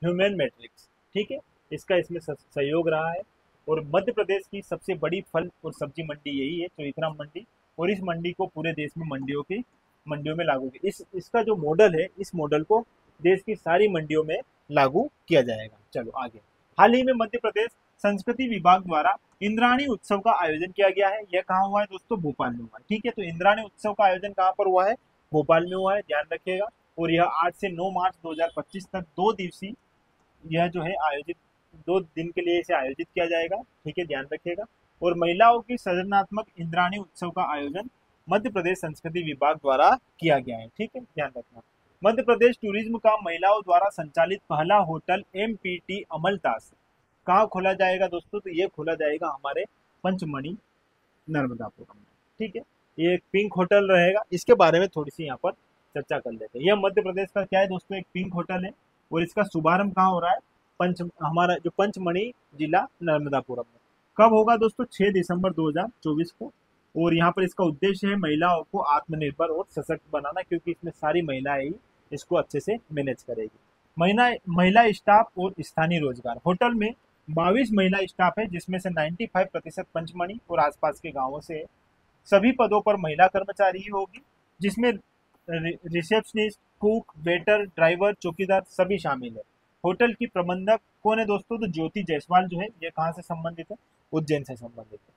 Human matrix. ठीक है, इसका इसमें सहयोग रहा है। और मध्य प्रदेश की सबसे बड़ी फल और सब्जी मंडी यही है, चोइथराम मंडी। और इस मंडी को पूरे देश में मंडियों में लागू किया। इसका जो मॉडल है, इस मॉडल को देश की सारी मंडियों में लागू किया जाएगा। चलो आगे, हाल ही में मध्य प्रदेश संस्कृति विभाग द्वारा इंद्राणी उत्सव का आयोजन किया गया है। यह कहाँ हुआ है दोस्तों? भोपाल में हुआ है। ठीक है, तो इंद्राणी उत्सव का आयोजन कहाँ पर हुआ है? भोपाल में हुआ है, ध्यान रखिएगा। और यह 8 से 9 मार्च 2025 तक 2 दिवसीय यह जो है आयोजित 2 दिन के लिए इसे आयोजित किया जाएगा। ठीक है, ध्यान रखिएगा। और महिलाओं की सृजनात्मक इंद्राणी उत्सव का आयोजन मध्य प्रदेश संस्कृति विभाग द्वारा किया गया है। ठीक है, ध्यान रखना। मध्य प्रदेश टूरिज्म का महिलाओं द्वारा संचालित पहला होटल MPT अमलतास कहाँ खोला जाएगा दोस्तों? तो ये खोला जाएगा हमारे पंचमढ़ी नर्मदापुरम में। ठीक है, ये एक पिंक होटल रहेगा, इसके बारे में थोड़ी सी यहाँ पर चर्चा कर लेते हैं। यह मध्य प्रदेश का क्या है दोस्तों? एक पिंक होटल है और इसका शुभारंभ कहाँ हो रहा है? हमारा जो पंचमढ़ी जिला नर्मदापुरम में। कब होगा दोस्तों? 6 दिसंबर 2024 को। और यहाँ पर इसका उद्देश्य है महिलाओं को आत्मनिर्भर और सशक्त बनाना, क्योंकि इसमें सारी महिलाएं ही इसको अच्छे से मैनेज करेगी। महिला स्टाफ और स्थानीय रोजगार। होटल में 22 महिला स्टाफ है, जिसमें से 95% पंचमढ़ी और आसपास के गांवों से है। सभी पदों पर महिला कर्मचारी ही होगी, जिसमें रिसेप्शनिस्ट, कुक, वेटर, ड्राइवर, चौकीदार सभी शामिल है। होटल की प्रबंधक कौन है दोस्तों? तो ज्योति जायसवाल जो है, ये कहाँ से संबंधित है? उज्जैन से संबंधित है।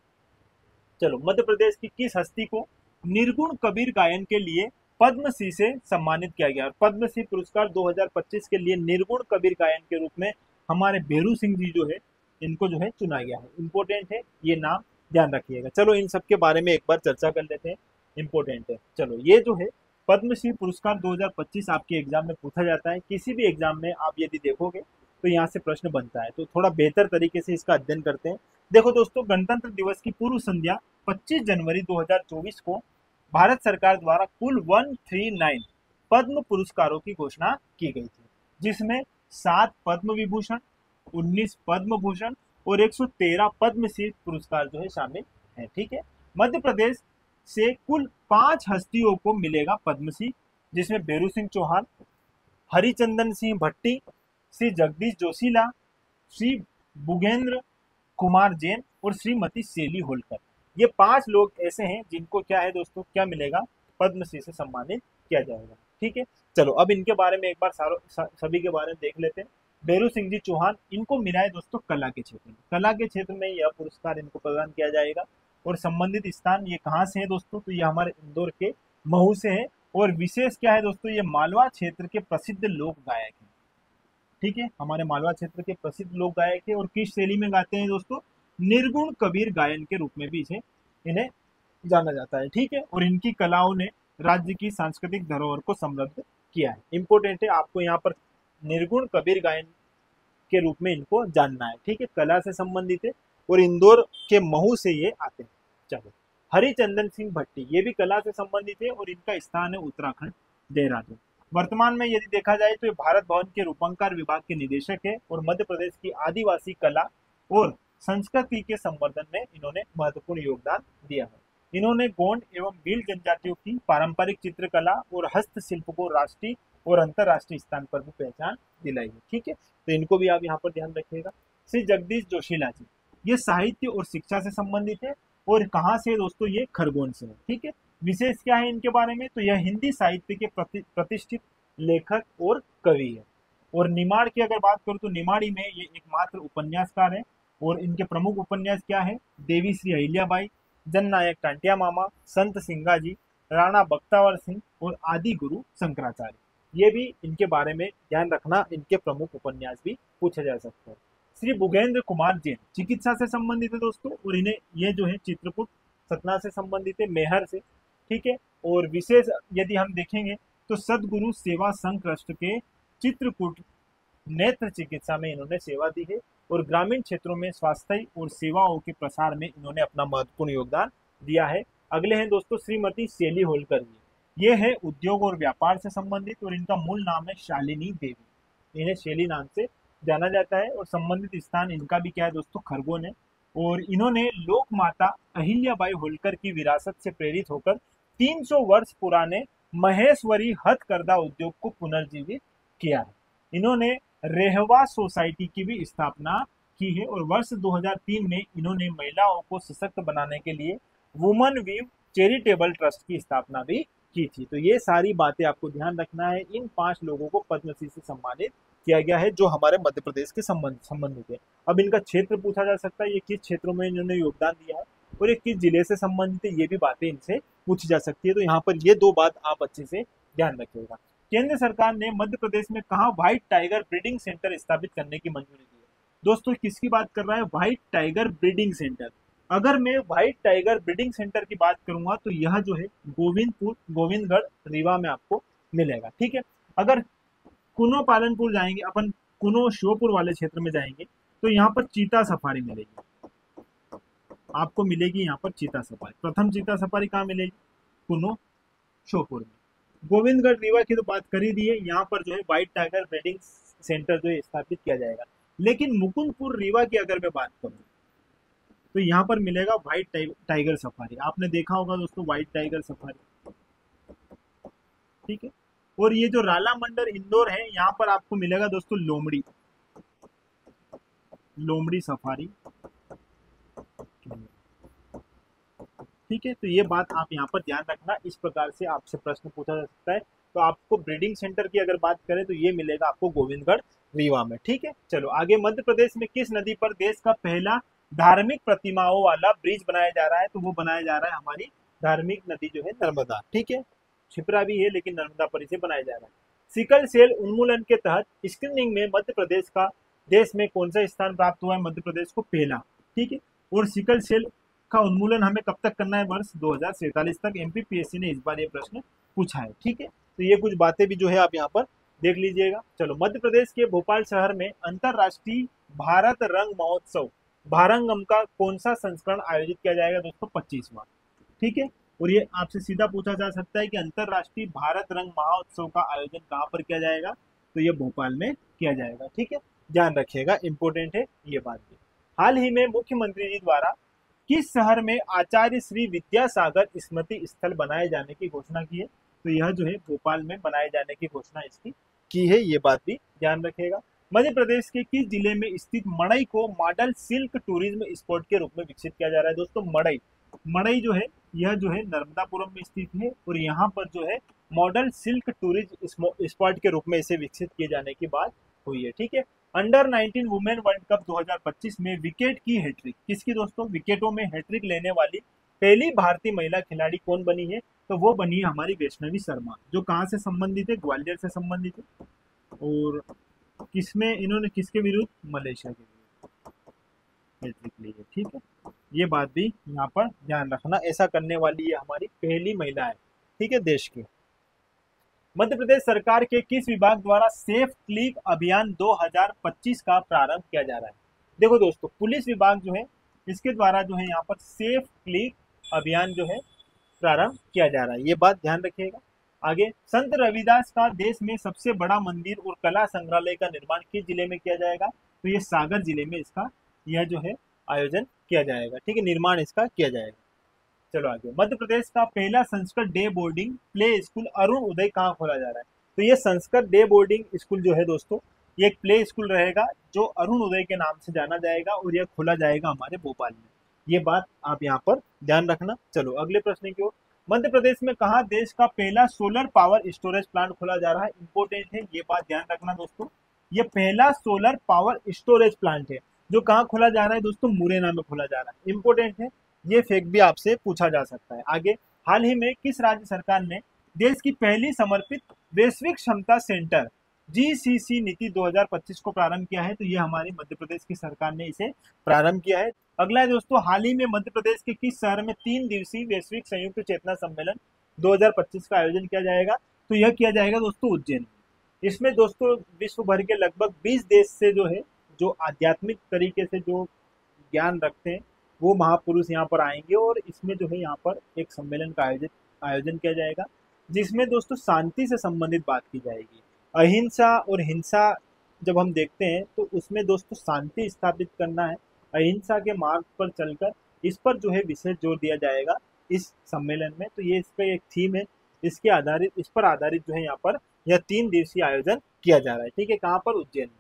चलो, मध्य प्रदेश की किस हस्ती को निर्गुण कबीर गायन के लिए पद्मश्री से सम्मानित किया गया? और पद्मश्री पुरस्कार 2025 के लिए निर्गुण कबीर गायन के रूप में हमारे बेरू सिंह जी जो है, इनको जो है चुना गया है। इंपॉर्टेंट है, ये नाम ध्यान रखिएगा। चलो, इन सब के बारे में एक बार चर्चा कर लेते हैं, इंपॉर्टेंट है। चलो, ये जो है पद्मश्री पुरस्कार 2025 आपके एग्जाम में पूछा जाता है। किसी भी एग्जाम में आप यदि देखोगे तो यहाँ से प्रश्न बनता है, तो थोड़ा बेहतर तरीके से इसका अध्ययन करते हैं। देखो दोस्तों, गणतंत्र दिवस की पूर्व संध्या 25 जनवरी 2024 को भारत सरकार द्वारा कुल 139 पद्म पुरस्कारों की घोषणा की गई थी, जिसमें 7 पद्म विभूषण, 19 पद्म भूषण और 113 पद्मश्री पुरस्कार जो है शामिल है। ठीक है, मध्य प्रदेश से कुल 5 हस्तियों को मिलेगा पद्मश्री, जिसमें बेरू सिंह चौहान, हरिचंदन सिंह भट्टी, श्री जगदीश जोशीला, श्री बुगेंद्र कुमार जैन और श्रीमती सेली होलकर। ये 5 लोग ऐसे हैं जिनको क्या है दोस्तों, क्या मिलेगा? पद्मश्री से सम्मानित किया जाएगा। ठीक है, चलो अब इनके बारे में एक बार सभी के बारे में देख लेते हैं। बेरू सिंह जी चौहान, इनको मिला है दोस्तों कला के क्षेत्र में। कला के क्षेत्र में यह पुरस्कार इनको प्रदान किया जाएगा। और संबंधित स्थान ये कहाँ से है दोस्तों? तो ये हमारे इंदौर के महू से है। और विशेष क्या है दोस्तों? ये मालवा क्षेत्र के प्रसिद्ध लोक गायक है। ठीक है, हमारे मालवा क्षेत्र के प्रसिद्ध लोक गायक है। और किस शैली में गाते हैं दोस्तों? निर्गुण कबीर गायन के रूप में भी इन्हें जाना जाता है। ठीक है, और इनकी कलाओं ने राज्य की सांस्कृतिक धरोहर को समृद्ध किया है। इंपॉर्टेंट है, आपको यहाँ पर निर्गुण कबीर गायन के रूप में इनको जानना है। ठीक है, कला से संबंधित है और इंदौर के महू से ये आते हैं। चलो, हरिचंदन सिंह भट्टी, ये भी कला से संबंधित है और इनका स्थान है उत्तराखंड, देहरादून। वर्तमान में यदि देखा जाए तो ये भारत भवन के रूपंकार विभाग के निदेशक है और मध्य प्रदेश की आदिवासी कला और संस्कृति के संवर्धन में इन्होंने महत्वपूर्ण योगदान दिया है। इन्होंने गोंड एवं भील जनजातियों की पारंपरिक चित्रकला और हस्तशिल्प को राष्ट्रीय और अंतर्राष्ट्रीय स्थान पर भी पहचान दिलाई है। ठीक है, तो इनको भी आप यहाँ पर ध्यान रखिएगा। श्री जगदीश जोशीला जी, ये साहित्य और शिक्षा से संबंधित है और कहाँ से दोस्तों? ये खरगोन से है। ठीक है, विशेष क्या है इनके बारे में? तो यह हिंदी साहित्य के प्रतिष्ठित लेखक और कवि है। और निमाड़ की अगर बात करूँ तो निमाड़ी में ये एकमात्र उपन्यासकार है और इनके प्रमुख उपन्यास क्या है? देवी श्री अहिल्याबाई, जननायक टांटिया मामा, संत सिंगा जी, राणा बख्तावर सिंह और आदि गुरु शंकराचार्य। ये भी इनके बारे में ध्यान रखना, इनके प्रमुख उपन्यास भी पूछे जा सकते हैं। श्री बुगेंद्र कुमार जैन चिकित्सा से संबंधित है दोस्तों और इन्हें ये जो है चित्रकूट सतना से संबंधित है, मेहर से। ठीक है, और विशेष यदि हम देखेंगे तो सदगुरु सेवा संघ ट्रस्ट के चित्रकूट नेत्र चिकित्सा में इन्होंने सेवा दी है और ग्रामीण क्षेत्रों में स्वास्थ्य और सेवाओं के प्रसार में इन्होंने अपना महत्वपूर्ण योगदान दिया है। अगले हैं दोस्तों श्रीमती सेली होलकर जी, ये है उद्योग और व्यापार से संबंधित और इनका मूल नाम है शालिनी देवी। इन्हें शैली नाम से जाना जाता है और संबंधित स्थान इनका भी क्या है दोस्तों? खरगोन है। और इन्होंने लोक माता अहिल्याबाई होलकर की विरासत से प्रेरित होकर 300 वर्ष पुराने महेश्वरी हथकरघा उद्योग को पुनर्जीवित किया है। इन्होंने रेहवा सोसाइटी की भी स्थापना की है और वर्ष 2003 में इन्होंने महिलाओं को सशक्त बनाने के लिए वुमन वीव चैरिटेबल ट्रस्ट की स्थापना भी की थी। तो ये सारी बातें आपको ध्यान रखना है। इन 5 लोगों को पद्मश्री से सम्मानित किया गया है जो हमारे मध्य प्रदेश के संबंधित है। अब इनका क्षेत्र पूछा जा सकता है, ये किस क्षेत्रों में इन्होंने योगदान दिया है और ये किस जिले से संबंधित है, ये भी बातें इनसे पूछी जा सकती है। तो यहाँ पर ये 2 बात आप अच्छे से ध्यान रखिएगा। केंद्र सरकार ने मध्य प्रदेश में कहा व्हाइट टाइगर ब्रीडिंग सेंटर स्थापित करने की मंजूरी दी है। दोस्तों किसकी बात कर रहा है? White tiger breeding centre. अगर मैं व्हाइट टाइगर ब्रीडिंग सेंटर की बात करूंगा तो यह जो है गोविंदगढ़ रीवा में आपको मिलेगा। ठीक है। अगर कुनो पालनपुर जाएंगे अपन, कुनो श्योपुर वाले क्षेत्र में जाएंगे तो यहाँ पर चीता सफारी मिलेगी, आपको मिलेगी यहाँ पर चीता सफारी। प्रथम चीता सफारी कहाँ मिलेगी? कुनो श्योपुर में। गोविंदगढ़ रीवा की तो बात कर ही दी है, यहाँ पर जो है व्हाइट टाइगर ब्रीडिंग सेंटर जो है स्थापित किया जाएगा। लेकिन मुकुंदपुर रीवा की अगर मैं बात करूँ तो यहाँ पर मिलेगा व्हाइट टाइगर सफारी। आपने देखा होगा दोस्तों व्हाइट टाइगर सफारी। ठीक है। और ये जो राला मंडल इंदौर है, यहाँ पर आपको मिलेगा दोस्तों लोमड़ी सफारी। ठीक है। तो ये बात आप यहाँ पर ध्यान रखना, इस प्रकार से आपसे प्रश्न पूछा जा सकता है। तो आपको ब्रीडिंग सेंटर की अगर बात करें तो ये मिलेगा आपको गोविंदगढ़ रीवा में। ठीक है। चलो आगे, मध्य प्रदेश में किस नदी पर देश का पहला धार्मिक प्रतिमाओं वाला ब्रिज बनाया जा रहा है? तो वो बनाया जा रहा है हमारी धार्मिक नदी जो है नर्मदा। ठीक है। क्षिप्रा भी है लेकिन नर्मदा पर इसे बनाया जा रहा है। सिकल सेल उन्मूलन के तहत स्क्रीनिंग में मध्य प्रदेश का देश में कौन सा स्थान प्राप्त हुआ है? मध्य प्रदेश को पहला। ठीक है। और सिकल सेल का उन्मूलन हमें कब तक करना है? वर्ष 2047 तक। एमपीपीएससी ने इस बार ये प्रश्न पूछा है। ठीक है। तो ये कुछ बातें भी जो है आप यहाँ पर देख लीजिएगा। चलो, मध्य प्रदेश के भोपाल शहर में अंतरराष्ट्रीय भारत रंग महोत्सव भारंगम का कौन सा संस्करण आयोजित किया जाएगा? दोस्तों 25वां। ठीक है। और ये आपसे सीधा पूछा जा सकता है कि अंतरराष्ट्रीय भारत रंग महोत्सव का आयोजन कहाँ पर किया जाएगा? तो ये भोपाल में किया जाएगा। ठीक है। ध्यान रखिएगा, इंपॉर्टेंट है ये बात भी। हाल ही में मुख्यमंत्री जी द्वारा किस शहर में आचार्य श्री विद्यासागर स्मृति स्थल बनाए जाने की घोषणा की है? तो यह जो है भोपाल में बनाए जाने की घोषणा इसकी की है, ये बात भी ध्यान रखिएगा। मध्य प्रदेश के किस जिले में स्थित मड़ई को मॉडल सिल्क टूरिज्म स्पॉट के रूप में विकसित किया जा रहा है? दोस्तों मड़ई जो है यह जो है नर्मदापुरम में स्थित है और यहाँ पर जो है मॉडल सिल्क टूरिज्म स्पॉट के रूप में इसे विकसित किए जाने की बात हुई है। ठीक है। अंडर 19 वुमेन वर्ल्ड कप 2025 में विकेट की हैट्रिक किसकी? दोस्तों विकेटों में हैट्रिक लेने वाली पहली भारतीय महिला खिलाड़ी कौन बनी है? तो वो बनी है हमारी वैष्णवी शर्मा, जो कहाँ से संबंधित है? ग्वालियर से संबंधित है। और किसमें इन्होंने किसके विरुद्ध? मलेशिया के विरुद्ध हैट्रिक ली है। ठीक है। ये बात भी यहाँ पर ध्यान रखना, ऐसा करने वाली ये हमारी पहली महिला है। ठीक है, देश की। मध्य प्रदेश सरकार के किस विभाग द्वारा सेफ क्लिक अभियान 2025 का प्रारंभ किया जा रहा है? देखो दोस्तों, पुलिस विभाग जो है इसके द्वारा जो है यहाँ पर सेफ क्लिक अभियान जो है प्रारंभ किया जा रहा है, ये बात ध्यान रखिएगा। आगे, संत रविदास का देश में सबसे बड़ा मंदिर और कला संग्रहालय का निर्माण किस जिले में किया जाएगा? तो ये सागर जिले में इसका यह जो है आयोजन किया जाएगा। ठीक है, निर्माण इसका किया जाएगा। चलो आगे, मध्य प्रदेश का पहला Sanskrit day boarding play school Arun Uday कहाँ खोला जा रहा है? तो ये संस्कृत डे बोर्डिंग स्कूल जो है दोस्तों, ये एक प्ले स्कूल रहेगा जो अरुण उदय के नाम से जाना जाएगा और यह खोला जाएगा हमारे भोपाल में। ये बात आप यहाँ पर ध्यान रखना। चलो अगले प्रश्न की ओर। मध्य प्रदेश में कहा देश का पहला सोलर पावर स्टोरेज प्लांट खोला जा रहा है? इंपोर्टेंट है, ये बात ध्यान रखना दोस्तों। ये पहला सोलर पावर स्टोरेज प्लांट है जो कहाँ खोला जा रहा है? दोस्तों मुरैना में खोला जा रहा है। इंपोर्टेंट है, ये फैक्ट भी आपसे पूछा जा सकता है। आगे, हाल ही में किस राज्य सरकार ने देश की पहली समर्पित वैश्विक क्षमता सेंटर जीसीसी नीति 2025 को प्रारंभ किया है? तो ये हमारी मध्य प्रदेश की सरकार ने इसे प्रारंभ किया है। अगला है दोस्तों, हाल ही में मध्य प्रदेश के किस शहर में 3 दिवसीय वैश्विक संयुक्त चेतना सम्मेलन 2025 का आयोजन किया जाएगा? तो यह किया जाएगा दोस्तों उज्जैन में। इसमें दोस्तों विश्व भर के लगभग 20 देश से जो है, जो आध्यात्मिक तरीके से जो ज्ञान रखते हैं, वो महापुरुष यहाँ पर आएंगे और इसमें जो है यहाँ पर एक सम्मेलन का आयोजन किया जाएगा, जिसमें दोस्तों शांति से संबंधित बात की जाएगी। अहिंसा और हिंसा जब हम देखते हैं तो उसमें दोस्तों शांति स्थापित करना है, अहिंसा के मार्ग पर चलकर, इस पर जो है विशेष जोर दिया जाएगा इस सम्मेलन में। तो ये इसका एक थीम है, इस पर आधारित जो है यहाँ पर यह 3 दिवसीय आयोजन किया जा रहा है। ठीक है, कहाँ पर? उज्जैन में।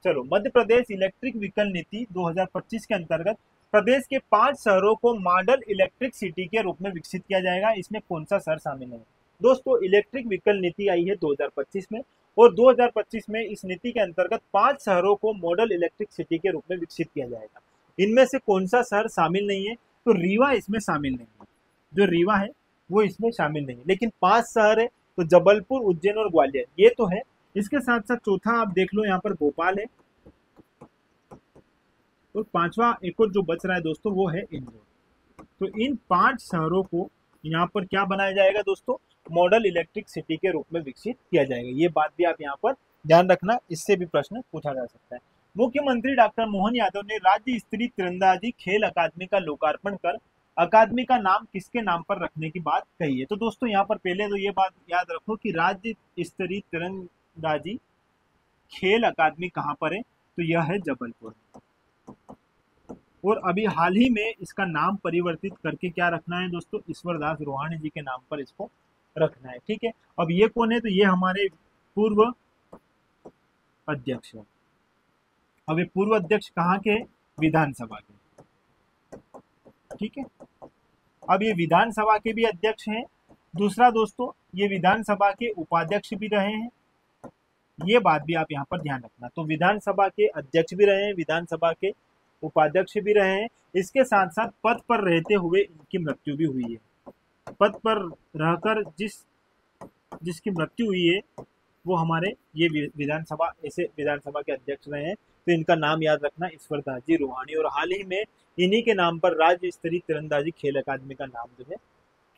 चलो, मध्य प्रदेश इलेक्ट्रिक व्हीकल नीति 2025 के अंतर्गत प्रदेश के 5 शहरों को मॉडल इलेक्ट्रिक सिटी के रूप में विकसित किया जाएगा। इसमें कौन सा शहर शामिल है? दोस्तों इलेक्ट्रिक व्हीकल नीति आई है 2025 में और 2025 में इस नीति के अंतर्गत 5 शहरों को मॉडल इलेक्ट्रिक सिटी के रूप में विकसित किया जाएगा। इनमें से कौन सा शहर शामिल नहीं है? तो रीवा इसमें शामिल नहीं है, जो रीवा है वो इसमें शामिल नहीं है, लेकिन 5 शहर है तो जबलपुर, उज्जैन और ग्वालियर ये तो है। इसके साथ साथ चौथा आप देख लो, यहाँ पर भोपाल है और 5वां एक और जो बच रहा है दोस्तों वो है इंदौर। तो इन 5 शहरों को यहाँ पर क्या बनाया जाएगा दोस्तों, मॉडल इलेक्ट्रिक सिटी के रूप में विकसित किया जाएगा। ये बात भी आप यहाँ पर ध्यान रखना, इससे भी प्रश्न पूछा जा सकता है। मुख्यमंत्री डॉक्टर मोहन यादव ने राज्य स्तरीय तीरंदाजी खेल अकादमी का लोकार्पण कर अकादमी का नाम किसके नाम पर रखने की बात कही है। तो दोस्तों यहाँ पर पहले तो ये बात याद रखो कि राज्य स्तरीय तीरंदाजी खेल अकादमी कहाँ पर है, तो यह है जबलपुर। और अभी हाल ही में इसका नाम परिवर्तित करके क्या रखना है दोस्तों, ईश्वरदास रोहाणी जी के नाम पर इसको रखना है। ठीक है, अब ये कौन है, तो ये हमारे पूर्व अध्यक्ष है। अब ये पूर्व अध्यक्ष कहाँ के, विधानसभा के। ठीक है, अब ये विधानसभा के भी अध्यक्ष हैं। दूसरा दोस्तों, ये विधानसभा के उपाध्यक्ष भी रहे हैं, ये बात भी आप यहाँ पर ध्यान रखना। तो विधानसभा के अध्यक्ष भी रहे हैं, विधानसभा के उपाध्यक्ष भी रहे हैं। इसके साथ साथ पद पर रहते हुए इनकी मृत्यु भी हुई है। पद पर रहकर जिसकी मृत्यु हुई है वो हमारे ये विधानसभा के अध्यक्ष रहे हैं। तो इनका नाम याद रखना, ईश्वरदास जी रोहाणी। और हाल ही में इन्हीं के नाम पर राज्य स्तरीय तीरंदाजी खेल अकादमी का नाम जो है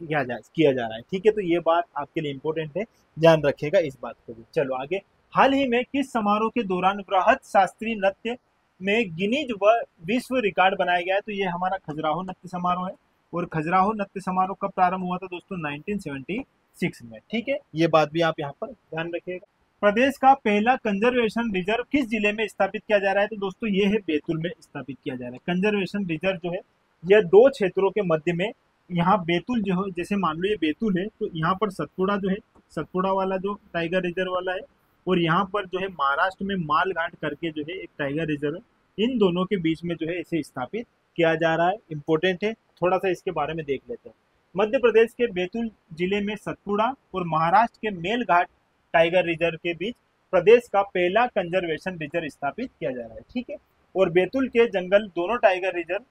किया जा रहा है। ठीक है, तो ये बात आपके लिए इंपॉर्टेंट है, ध्यान रखिएगा इस बात को भी। चलो आगे, हाल ही में किस समारोह के दौरान वृहत शास्त्रीय नृत्य में गिनीज व विश्व रिकॉर्ड बनाया गया है, तो ये हमारा खजुराहो नृत्य समारोह है। और खजुराहो नृत्य समारोह कब प्रारंभ हुआ था दोस्तों, 1976 में। ठीक है, ये बात भी आप यहाँ पर ध्यान रखिएगा। प्रदेश का पहला कंजर्वेशन रिजर्व किस जिले में स्थापित किया जा रहा है, तो दोस्तों ये है बैतूल में स्थापित किया जा रहा है। कंजर्वेशन रिजर्व जो है यह 2 क्षेत्रों के मध्य में, यहाँ बैतूल जो है, जैसे मान लो ये बैतूल है तो यहाँ पर सतपुड़ा जो है, सतपुड़ा वाला जो टाइगर रिजर्व वाला है, और यहाँ पर जो है महाराष्ट्र में मालघाट करके जो है एक टाइगर रिजर्व है। इन दोनों के बीच में जो है इसे स्थापित किया जा रहा है। इंपॉर्टेंट है, थोड़ा सा इसके बारे में देख लेते हैं। मध्य प्रदेश के बैतूल जिले में सतपुड़ा और महाराष्ट्र के मेलघाट टाइगर रिजर्व के बीच प्रदेश का पहला कंजर्वेशन रिजर्व स्थापित किया जा रहा है। ठीक है, और बैतूल के जंगल दोनों टाइगर रिजर्व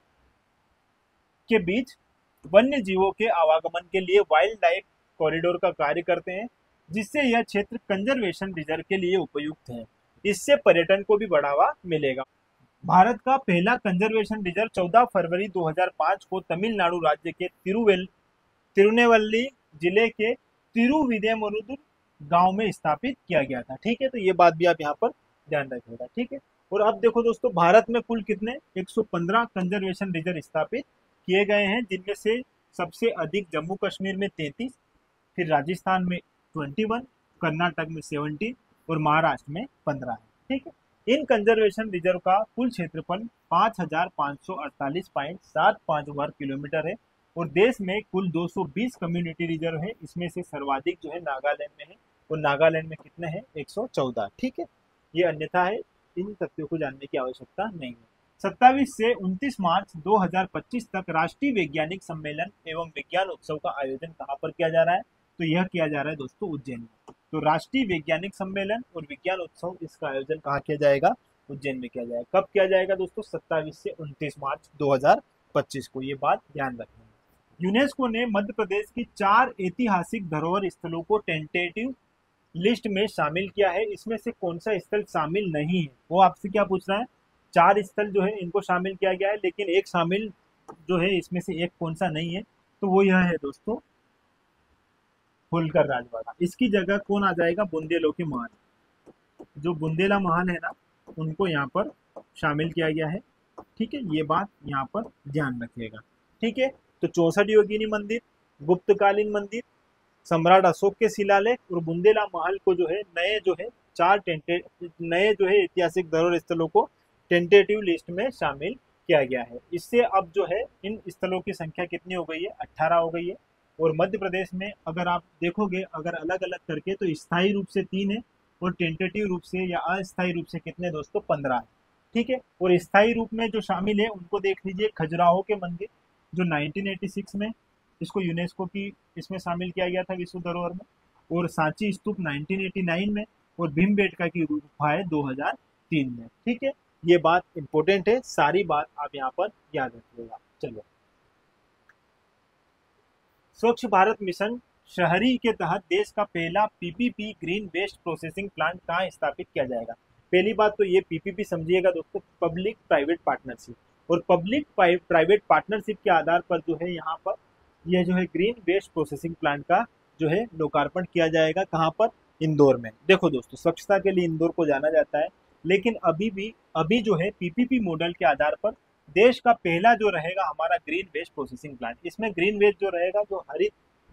के बीच वन्य जीवों के आवागमन के लिए वाइल्ड लाइफ कॉरिडोर का कार्य करते हैं, जिससे यह क्षेत्र कंजर्वेशन रिजर्व के लिए उपयुक्त है। इससे पर्यटन को भी बढ़ावा मिलेगा। भारत का पहला कंजर्वेशन रिजर्व 14 फरवरी 2005 को तमिलनाडु राज्य के तिरुनेवल्ली जिले के तिरुविदेमरुदुर गांव में स्थापित किया गया था। ठीक है, तो ये बात भी आप यहाँ पर ध्यान रखिएगा। ठीक है, और अब देखो दोस्तों, भारत में कुल कितने 115 कंजर्वेशन रिजर्व स्थापित किए गए हैं, जिनमें से सबसे अधिक जम्मू कश्मीर में 33, फिर राजस्थान में 21, कर्नाटक में 17 और महाराष्ट्र में 15 है। ठीक है, इन कंजर्वेशन रिजर्व का कुल क्षेत्रफल 5548.75 वर्ग किलोमीटर है और देश में कुल 220 कम्युनिटी रिजर्व है। इसमें से सर्वाधिक जो है नागालैंड में है, और नागालैंड में कितने हैं, 114। ठीक है, ये अन्यथा है, इन तथ्यों को जानने की आवश्यकता नहीं है। 27 से 29 मार्च 2025 तक राष्ट्रीय वैज्ञानिक सम्मेलन एवं विज्ञान उत्सव का आयोजन कहाँ पर किया जा रहा है, तो यह किया जा रहा है दोस्तों उज्जैन में। तो राष्ट्रीय वैज्ञानिक सम्मेलन और विज्ञान उत्सव, इसका आयोजन कहाँ किया जाएगा, उज्जैन में किया जाएगा। कब किया जाएगा दोस्तों, 27 से 29 मार्च 2025 को। ये बात ध्यान रखना है। यूनेस्को ने मध्य प्रदेश की 4 ऐतिहासिक धरोहर स्थलों को टेंटेटिव लिस्ट में शामिल किया है। इसमें से कौन सा स्थल शामिल नहीं है, वो आपसे क्या पूछ रहा है। 4 स्थल जो है इनको शामिल किया गया है, लेकिन एक शामिल जो है, इसमें से एक कौन सा नहीं है, तो वो यह है दोस्तों होलकर राजवाड़ा। इसकी जगह कौन आ जाएगा, बुंदेलो के महल। जो बुंदेला महल है ना, उनको यहाँ पर शामिल किया गया है। ठीक है, ये बात यहाँ पर ध्यान रखिएगा। ठीक है, तो 64 योगिनी मंदिर, गुप्तकालीन मंदिर, सम्राट अशोक के शिलालेख और बुंदेला महल को जो है नए जो है ऐतिहासिक धरोहर स्थलों को टेंटेटिव लिस्ट में शामिल किया गया है। इससे अब जो है इन स्थलों की संख्या कितनी हो गई है, 18 हो गई है। और मध्य प्रदेश में अगर आप देखोगे, अगर अलग अलग करके, तो स्थायी रूप से 3 है और टेंटेटिव रूप से या अस्थायी रूप से कितने दोस्तों, 15 है। ठीक है, और स्थायी रूप में जो शामिल है उनको देख लीजिए, खजुराहो के मंदिर जो 1986 में इसको यूनेस्को की इसमें शामिल किया गया था विश्व धरोहर में, और सांची स्तूप 1989 में, और भीमबेटका की गुफाएं 2003 में। ठीक है, ये बात इंपॉर्टेंट है, सारी बात आप यहाँ पर याद रखिएगा। चलो, स्वच्छ भारत मिशन शहरी के तहत देश का पहला PPP green waste processing plant कहाँ स्थापित किया जाएगा। पहली बात तो ये पीपीपी समझिएगा दोस्तों, पब्लिक प्राइवेट पार्टनरशिप। और पब्लिक प्राइवेट पार्टनरशिप के आधार पर जो है यहाँ पर यह जो है ग्रीन वेस्ट प्रोसेसिंग प्लांट का जो है लोकार्पण किया जाएगा। कहाँ पर? इंदौर में। देखो दोस्तों, स्वच्छता के लिए इंदौर को जाना जाता है, लेकिन अभी जो है पीपीपी मॉडल के आधार पर देश का पहला जो रहेगा हमारा ग्रीन वेस्ट प्रोसेसिंग प्लांट। इसमें ग्रीन वेस्ट जो रहेगा, जो हरित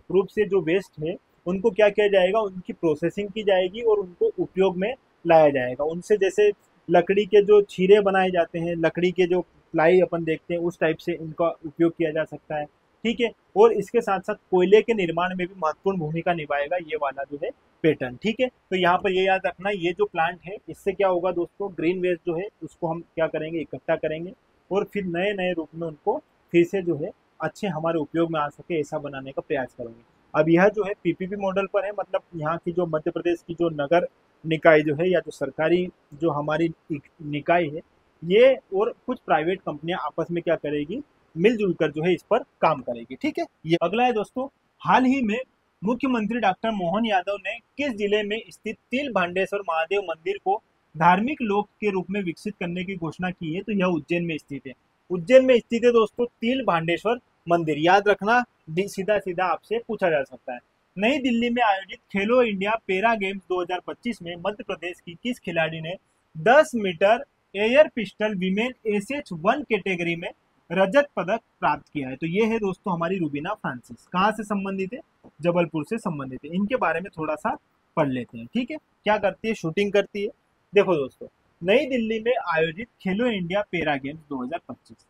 रूप से जो वेस्ट है उनको क्या किया जाएगा, उनकी प्रोसेसिंग की जाएगी और उनको उपयोग में लाया जाएगा। उनसे जैसे लकड़ी के जो छीरे बनाए जाते हैं, लकड़ी के जो प्लाई अपन देखते हैं, उस टाइप से इनका उपयोग किया जा सकता है। ठीक है। और इसके साथ साथ कोयले के निर्माण में भी महत्वपूर्ण भूमिका निभाएगा ये वाला जो है पैटर्न। ठीक है। तो यहाँ पर ये याद रखना, ये जो प्लांट है इससे क्या होगा दोस्तों, ग्रीन वेस्ट जो है उसको हम क्या करेंगे, इकट्ठा करेंगे और फिर नए नए रूप में उनको फिर से जो है अच्छे हमारे उपयोग में आ सके ऐसा बनाने का प्रयास करेंगे। अब यह जो है पीपीपी मॉडल पर है, मतलब यहाँ की जो मध्य प्रदेश की जो नगर निकाय जो है या जो सरकारी जो हमारी निकाय है, ये और कुछ प्राइवेट कंपनियां आपस में क्या करेगी, मिलजुल कर जो है इस पर काम करेगी। ठीक है। ये अगला है दोस्तों, हाल ही में मुख्यमंत्री डॉक्टर मोहन यादव ने किस जिले में स्थित तिल भांडेश्वर महादेव मंदिर को धार्मिक लोक के रूप में विकसित करने की घोषणा की है? तो यह उज्जैन में स्थित है। उज्जैन में स्थित है दोस्तों तिल भांडेश्वर मंदिर। याद रखना, सीधा सीधा आपसे पूछा जा सकता है। नई दिल्ली में आयोजित खेलो इंडिया पैरा गेम्स 2025 में मध्य प्रदेश की किस खिलाड़ी ने 10 metre air pistol women SH1 category में रजत पदक प्राप्त किया है? तो ये है दोस्तों हमारी रूबीना फ्रांसिस। कहाँ से संबंधित है? जबलपुर से संबंधित है। इनके बारे में थोड़ा सा पढ़ लेते हैं। ठीक है। क्या करती है? शूटिंग करती है। देखो दोस्तों, नई दिल्ली में आयोजित खेलो इंडिया पैरा गेम्स 2025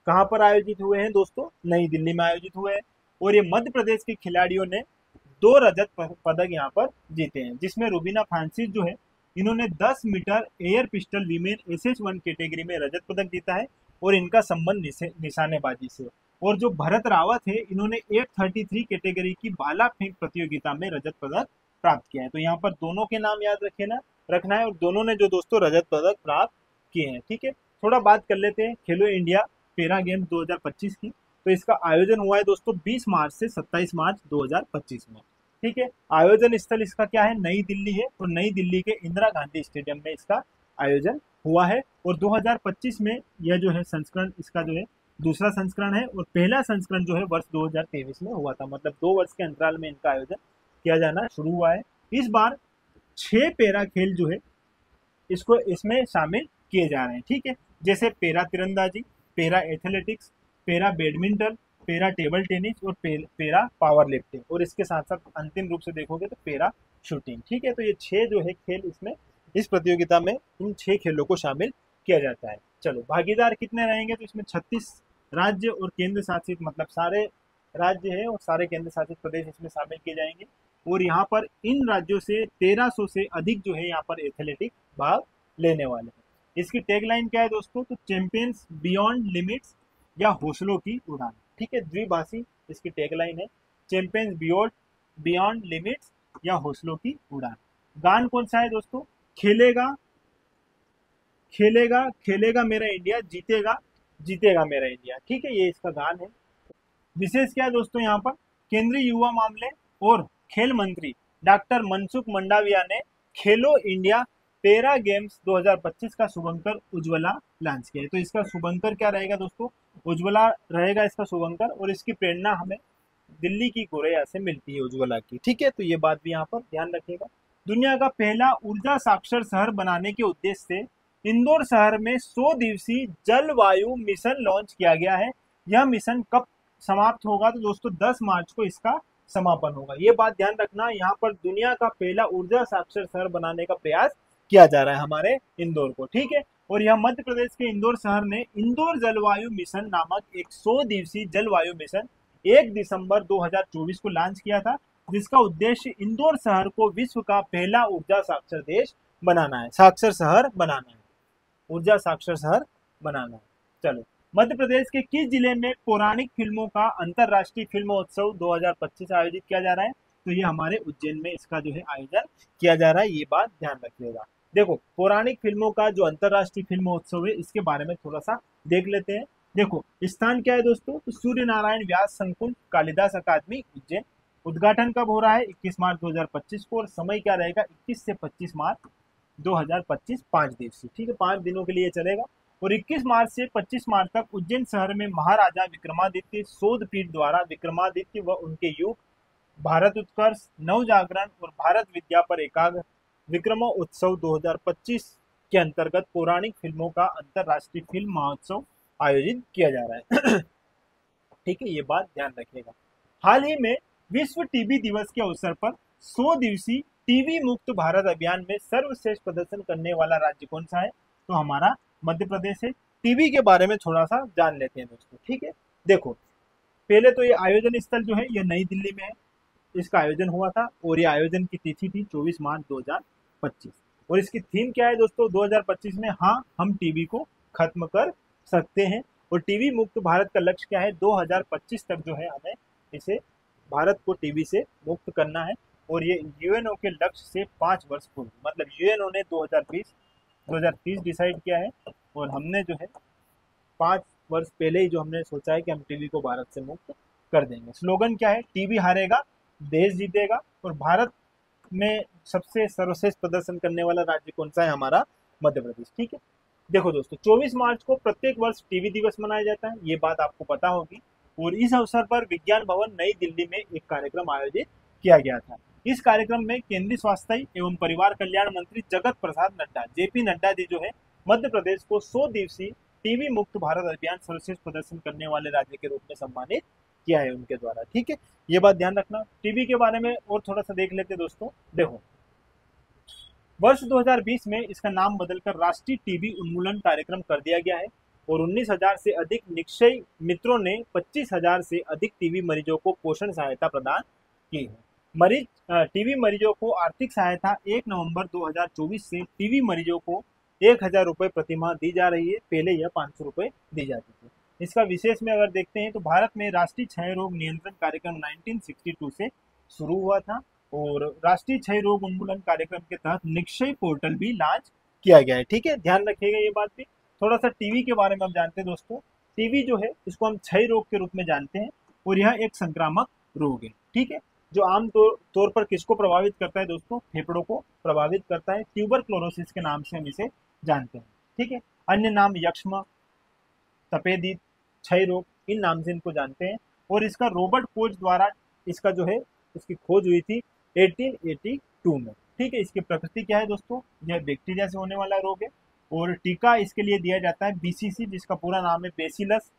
कहाँ पर आयोजित हुए हैं दोस्तों? नई दिल्ली में आयोजित हुए हैं। और ये मध्य प्रदेश के खिलाड़ियों ने 2 रजत पदक यहाँ पर जीते हैं, जिसमें रूबीना फ्रांसिस जो है इन्होंने 10 metre air pistol women SH1 category में रजत पदक जीता है और इनका संबंध निशानेबाजी से। और जो भरत रावत है, इन्होंने 833 कैटेगरी की भाला फेंक प्रतियोगिता में रजत पदक प्राप्त किया है। तो यहाँ पर दोनों के नाम याद रखना है और दोनों ने जो दोस्तों रजत पदक प्राप्त किए हैं। ठीक है। थोड़ा बात कर लेते हैं खेलो इंडिया पैरा गेम्स 2025 की। तो इसका आयोजन हुआ है दोस्तों 20 मार्च से 27 मार्च 2025 में। ठीक है। आयोजन स्थल इसका क्या है? नई दिल्ली है और नई दिल्ली के इंदिरा गांधी स्टेडियम में इसका आयोजन हुआ है। और 2025 में यह जो है संस्करण इसका जो है दूसरा संस्करण है और पहला संस्करण जो है वर्ष 2023 में हुआ था। मतलब 2 वर्ष के अंतराल में इनका आयोजन किया जाना शुरू हुआ है। इस बार 6 पैरा खेल जो है इसको इसमें शामिल किए जा रहे हैं। ठीक है। जैसे पैरा तीरंदाजी, para athletics, para badminton, para table tennis और पैरा पावर लिफ्टिंग, और इसके साथ साथ अंतिम रूप से देखोगे तो पैरा शूटिंग। ठीक है। तो ये 6 जो है खेल इसमें इस प्रतियोगिता में इन 6 खेलों को शामिल किया जाता है। चलो, भागीदार कितने रहेंगे? तो इसमें 36 राज्य और केंद्र शासित, मतलब सारे राज्य है और सारे केंद्र शासित प्रदेश इसमें शामिल किए जाएंगे। और यहाँ पर इन राज्यों से 1300 से अधिक जो है यहाँ पर एथलेटिक भाग लेने वाले हैं। इसकी टैगलाइन क्या है दोस्तों? तो चैंपियंस बियॉन्ड लिमिट्स या हौसलों की उड़ान। ठीक है। द्विभाषी इसकी टैगलाइन है, चैंपियंस बियॉन्ड लिमिट्स या हौसलों की उड़ान। गान कौन सा है दोस्तों? खेलेगा खेलेगा खेलेगा मेरा इंडिया, जीतेगा जीतेगा मेरा इंडिया। ठीक है। ये इसका गान है। विशेष क्या है दोस्तों, यहाँ पर केंद्रीय युवा मामले और खेल मंत्री डॉक्टर मनसुख मंडाविया ने खेलो इंडिया पैरा गेम्स 2025 का शुभंकर उज्ज्वला लॉन्च किया है। तो इसका शुभंकर क्या रहेगा दोस्तों? उज्ज्वला रहेगा इसका शुभंकर। और इसकी प्रेरणा हमें दिल्ली की गोरैया से मिलती है, उज्ज्वला की। ठीक है। तो ये बात भी यहाँ पर ध्यान रखिएगा। दुनिया का पहला ऊर्जा साक्षर शहर बनाने के उद्देश्य से इंदौर शहर में 100 दिवसीय जलवायु मिशन लॉन्च किया गया है। यह मिशन कब समाप्त होगा? तो दोस्तों 10 मार्च को इसका समापन होगा। ये बात ध्यान रखना, यहाँ पर दुनिया का पहला ऊर्जा साक्षर शहर बनाने का प्रयास किया जा रहा है हमारे इंदौर को। ठीक है। और यह मध्य प्रदेश के इंदौर शहर ने इंदौर जलवायु मिशन नामक एक 100 दिवसीय जलवायु मिशन 1 दिसंबर 2024 को लॉन्च किया था, जिसका उद्देश्य इंदौर शहर को विश्व का पहला ऊर्जा साक्षर देश बनाना है, साक्षर शहर बनाना है, ऊर्जा साक्षर शहर बनाना है। चलो, मध्य प्रदेश के किस जिले में पौराणिक फिल्मों का अंतरराष्ट्रीय फिल्मोत्सव 2025 आयोजित किया जा रहा है? तो ये हमारे उज्जैन में इसका जो है आयोजन किया जा रहा है। ये बात ध्यान रखिएगा। देखो, पौराणिक फिल्मों का जो अंतरराष्ट्रीय फिल्मोत्सव है इसके बारे में थोड़ा सा देख लेते हैं। देखो, स्थान क्या है दोस्तों? तो सूर्य नारायण व्यास संकुल, कालिदास अकादमी, उज्जैन। उद्घाटन कब हो रहा है? 21 मार्च 2025 को। और समय क्या रहेगा? 21 से 25 मार्च 2025, 5 दिवसीय। ठीक है, 5 दिनों के लिए चलेगा। और 21 मार्च से 25 मार्च तक उज्जैन शहर में महाराजा विक्रमादित्य शोधपीठ द्वारा विक्रमादित्य व उनके युग, भारत उत्कर्ष, नव जागरण और भारत विद्या पर एकाग्र विक्रमोत्सव 2025 के अंतर्गत पौराणिक फिल्मों का अंतर्राष्ट्रीय फिल्म महोत्सव आयोजित किया जा रहा है। ठीक है, ये बात ध्यान रखिएगा। हाल ही में विश्व टीबी दिवस के अवसर पर 100 दिवसीय टीबी मुक्त भारत अभियान में सर्वश्रेष्ठ प्रदर्शन करने वाला राज्य कौन सा है? तो हमारा मध्य प्रदेश है। टीबी के बारे में थोड़ा सा जान लेते हैं दोस्तों। ठीक है, देखो पहले तो ये आयोजन स्थल जो है ये नई दिल्ली में है, इसका आयोजन हुआ था और ये आयोजन की तिथि थी 24 मार्च 2025 और इसकी थीम क्या है दोस्तों? 2025 में हाँ हम टीबी को खत्म कर सकते हैं। और टीबी मुक्त भारत का लक्ष्य क्या है? 2025 तक जो है हमें इसे भारत को टीबी से मुक्त करना है और ये यूएनओ के लक्ष्य से 5 वर्ष पूर्व, मतलब यूएनओ ने 2030 डिसाइड किया है और हमने जो है 5 वर्ष पहले ही जो हमने सोचा है कि हम टीबी को भारत से मुक्त कर देंगे। स्लोगन क्या है? टीबी हारेगा देश जीतेगा। और भारत में सबसे सर्वश्रेष्ठ प्रदर्शन करने वाला राज्य कौन सा है? हमारा मध्य प्रदेश। ठीक है, देखो दोस्तों 24 मार्च को प्रत्येक वर्ष टीबी दिवस मनाया जाता है, ये बात आपको पता होगी। और इस अवसर पर विज्ञान भवन नई दिल्ली में एक कार्यक्रम आयोजित किया गया था। इस कार्यक्रम में केंद्रीय स्वास्थ्य एवं परिवार कल्याण मंत्री जगत प्रसाद नड्डा जेपी नड्डा जी जो है मध्य प्रदेश को 100 दिवसीय टीबी मुक्त भारत अभियान सर्वश्रेष्ठ प्रदर्शन करने वाले राज्य के रूप में सम्मानित किया है उनके द्वारा। ठीक है, ये बात ध्यान रखना। टीबी के बारे में और थोड़ा सा देख लेते दोस्तों। देखो वर्ष 2020 में इसका नाम बदलकर राष्ट्रीय टीबी उन्मूलन कार्यक्रम कर दिया गया है और 19,000 से अधिक निक्षय मित्रों ने 25,000 से अधिक टीबी मरीजों को पोषण सहायता प्रदान की है। टीबी मरीजों को आर्थिक सहायता 1 नवंबर 2024 से टीबी मरीजों को 1,000 रुपये प्रतिमाह दी जा रही है, पहले यह 500 रुपये दी जाती थी। इसका विशेष में अगर देखते हैं तो भारत में राष्ट्रीय क्षय रोग नियंत्रण कार्यक्रम 1962 से शुरू हुआ था और राष्ट्रीय क्षय रोग उन्मूलन कार्यक्रम के तहत निक्षय पोर्टल भी लॉन्च किया गया है। ठीक है, ध्यान रखिएगा ये बात भी। थोड़ा सा टीबी के बारे में हम जानते हैं दोस्तों। टीबी जो है इसको हम क्षय रोग के रूप में जानते हैं और यह एक संक्रामक रोग है। ठीक है, जो आम तौर पर किसको प्रभावित करता है दोस्तों? फेफड़ों को प्रभावित करता है। ट्यूबरक्लोरोसिस के नाम से हम इसे जानते हैं। ठीक है, अन्य नाम यक्ष्मा, तपेदिक, क्षय रोग, इन नाम से इनको जानते हैं। और इसका रॉबर्ट कोच द्वारा इसका जो है इसकी खोज हुई थी 1882 में। ठीक है, इसकी प्रकृति क्या है दोस्तों? यह बैक्टीरिया से होने वाला रोग है और टीका इसके लिए दिया जाता है बीसीसी, जिसका पूरा नाम है बेसिलस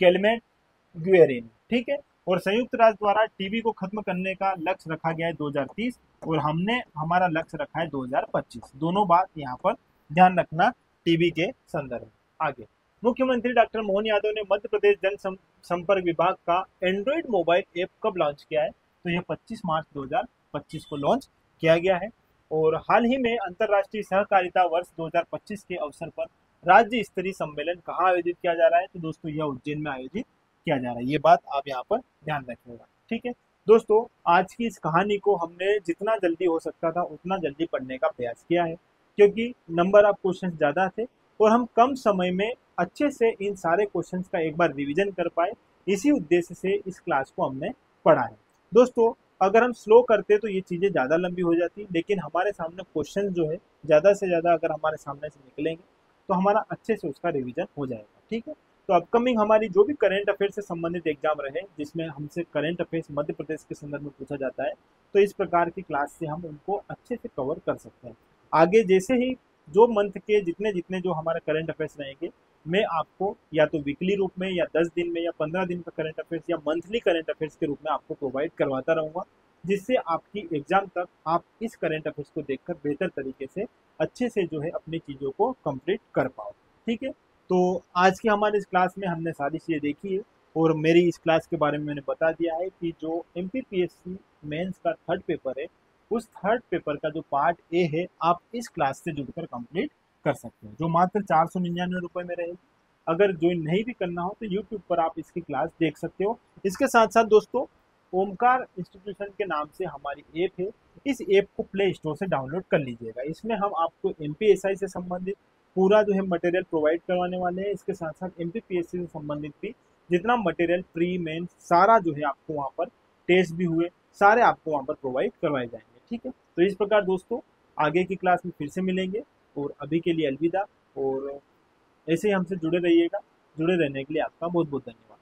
कैलमेट-गुएरिन। ठीक है, और संयुक्त राष्ट्र द्वारा टीबी को खत्म करने का लक्ष्य रखा गया है 2030 और हमने हमारा लक्ष्य रखा है 2025। दोनों बात यहाँ पर ध्यान रखना टीबी के संदर्भ में। आगे मुख्यमंत्री डॉक्टर मोहन यादव ने मध्य प्रदेश जन संपर्क विभाग का एंड्रॉइड मोबाइल ऐप कब लॉन्च किया है? तो यह 25 मार्च 2025 को लॉन्च किया गया है। और हाल ही में अंतर्राष्ट्रीय सहकारिता वर्ष 2025 के अवसर पर राज्य स्तरीय सम्मेलन कहाँ आयोजित किया जा रहा है? तो दोस्तों यह उज्जैन में आयोजित किया जा रहा है। ये बात आप यहाँ पर ध्यान रखिएगा। ठीक है दोस्तों, आज की इस कहानी को हमने जितना जल्दी हो सकता था उतना जल्दी पढ़ने का प्रयास किया है, क्योंकि नंबर ऑफ क्वेश्चन ज़्यादा थे और हम कम समय में अच्छे से इन सारे क्वेश्चंस का एक बार रिवीजन कर पाए। इसी उद्देश्य से इस क्लास को हमने पढ़ा है। दोस्तों अगर हम स्लो करते तो ये चीज़ें ज़्यादा लंबी हो जाती, लेकिन हमारे सामने क्वेश्चन जो है ज़्यादा से ज़्यादा अगर हमारे सामने से निकलेंगे तो हमारा अच्छे से उसका रिवीजन हो जाएगा। ठीक है, तो अपकमिंग हमारी जो भी करंट अफेयर से संबंधित एग्जाम रहे जिसमें हमसे करंट अफेयर्स मध्य प्रदेश के संदर्भ में पूछा जाता है, तो इस प्रकार की क्लास से हम उनको अच्छे से कवर कर सकते हैं। आगे जैसे ही जो मंथ के जितने जितने जो हमारे करंट अफेयर्स रहेंगे, मैं आपको या तो वीकली रूप में या 10 दिन में या 15 दिन का करंट अफेयर्स या मंथली करंट अफेयर्स के रूप में आपको प्रोवाइड करवाता रहूँगा, जिससे आपकी एग्जाम तक आप इस करंट अफेयर्स को देखकर बेहतर तरीके से अच्छे से जो है अपनी चीज़ों को कंप्लीट कर पाओ। ठीक है, तो आज की हमारी इस क्लास में हमने सारी चीज़ें देखी है और मेरी इस क्लास के बारे में मैंने बता दिया है कि जो MPPSC मेंस का 3rd पेपर है, उस 3rd पेपर का जो पार्ट ए है आप इस क्लास से जुड़कर कंप्लीट कर सकते हैं, जो मात्र 499 रुपये में रहेगी। अगर ज्वाइन नहीं भी करना हो तो यूट्यूब पर आप इसकी क्लास देख सकते हो। इसके साथ साथ दोस्तों ओमकार इंस्टीट्यूशन के नाम से हमारी ऐप है, इस ऐप को प्ले स्टोर से डाउनलोड कर लीजिएगा। इसमें हम आपको MPSI से संबंधित पूरा जो है मटेरियल प्रोवाइड करवाने वाले हैं। इसके साथ साथ MPPSC से संबंधित भी जितना मटेरियल प्री मेंस सारा जो है आपको वहाँ पर टेस्ट भी हुए सारे आपको वहाँ पर प्रोवाइड करवाए जाएंगे। ठीक है, तो इस प्रकार दोस्तों आगे की क्लास में फिर से मिलेंगे और अभी के लिए अलविदा। और ऐसे ही हमसे जुड़े रहिएगा। जुड़े रहने के लिए आपका बहुत बहुत धन्यवाद।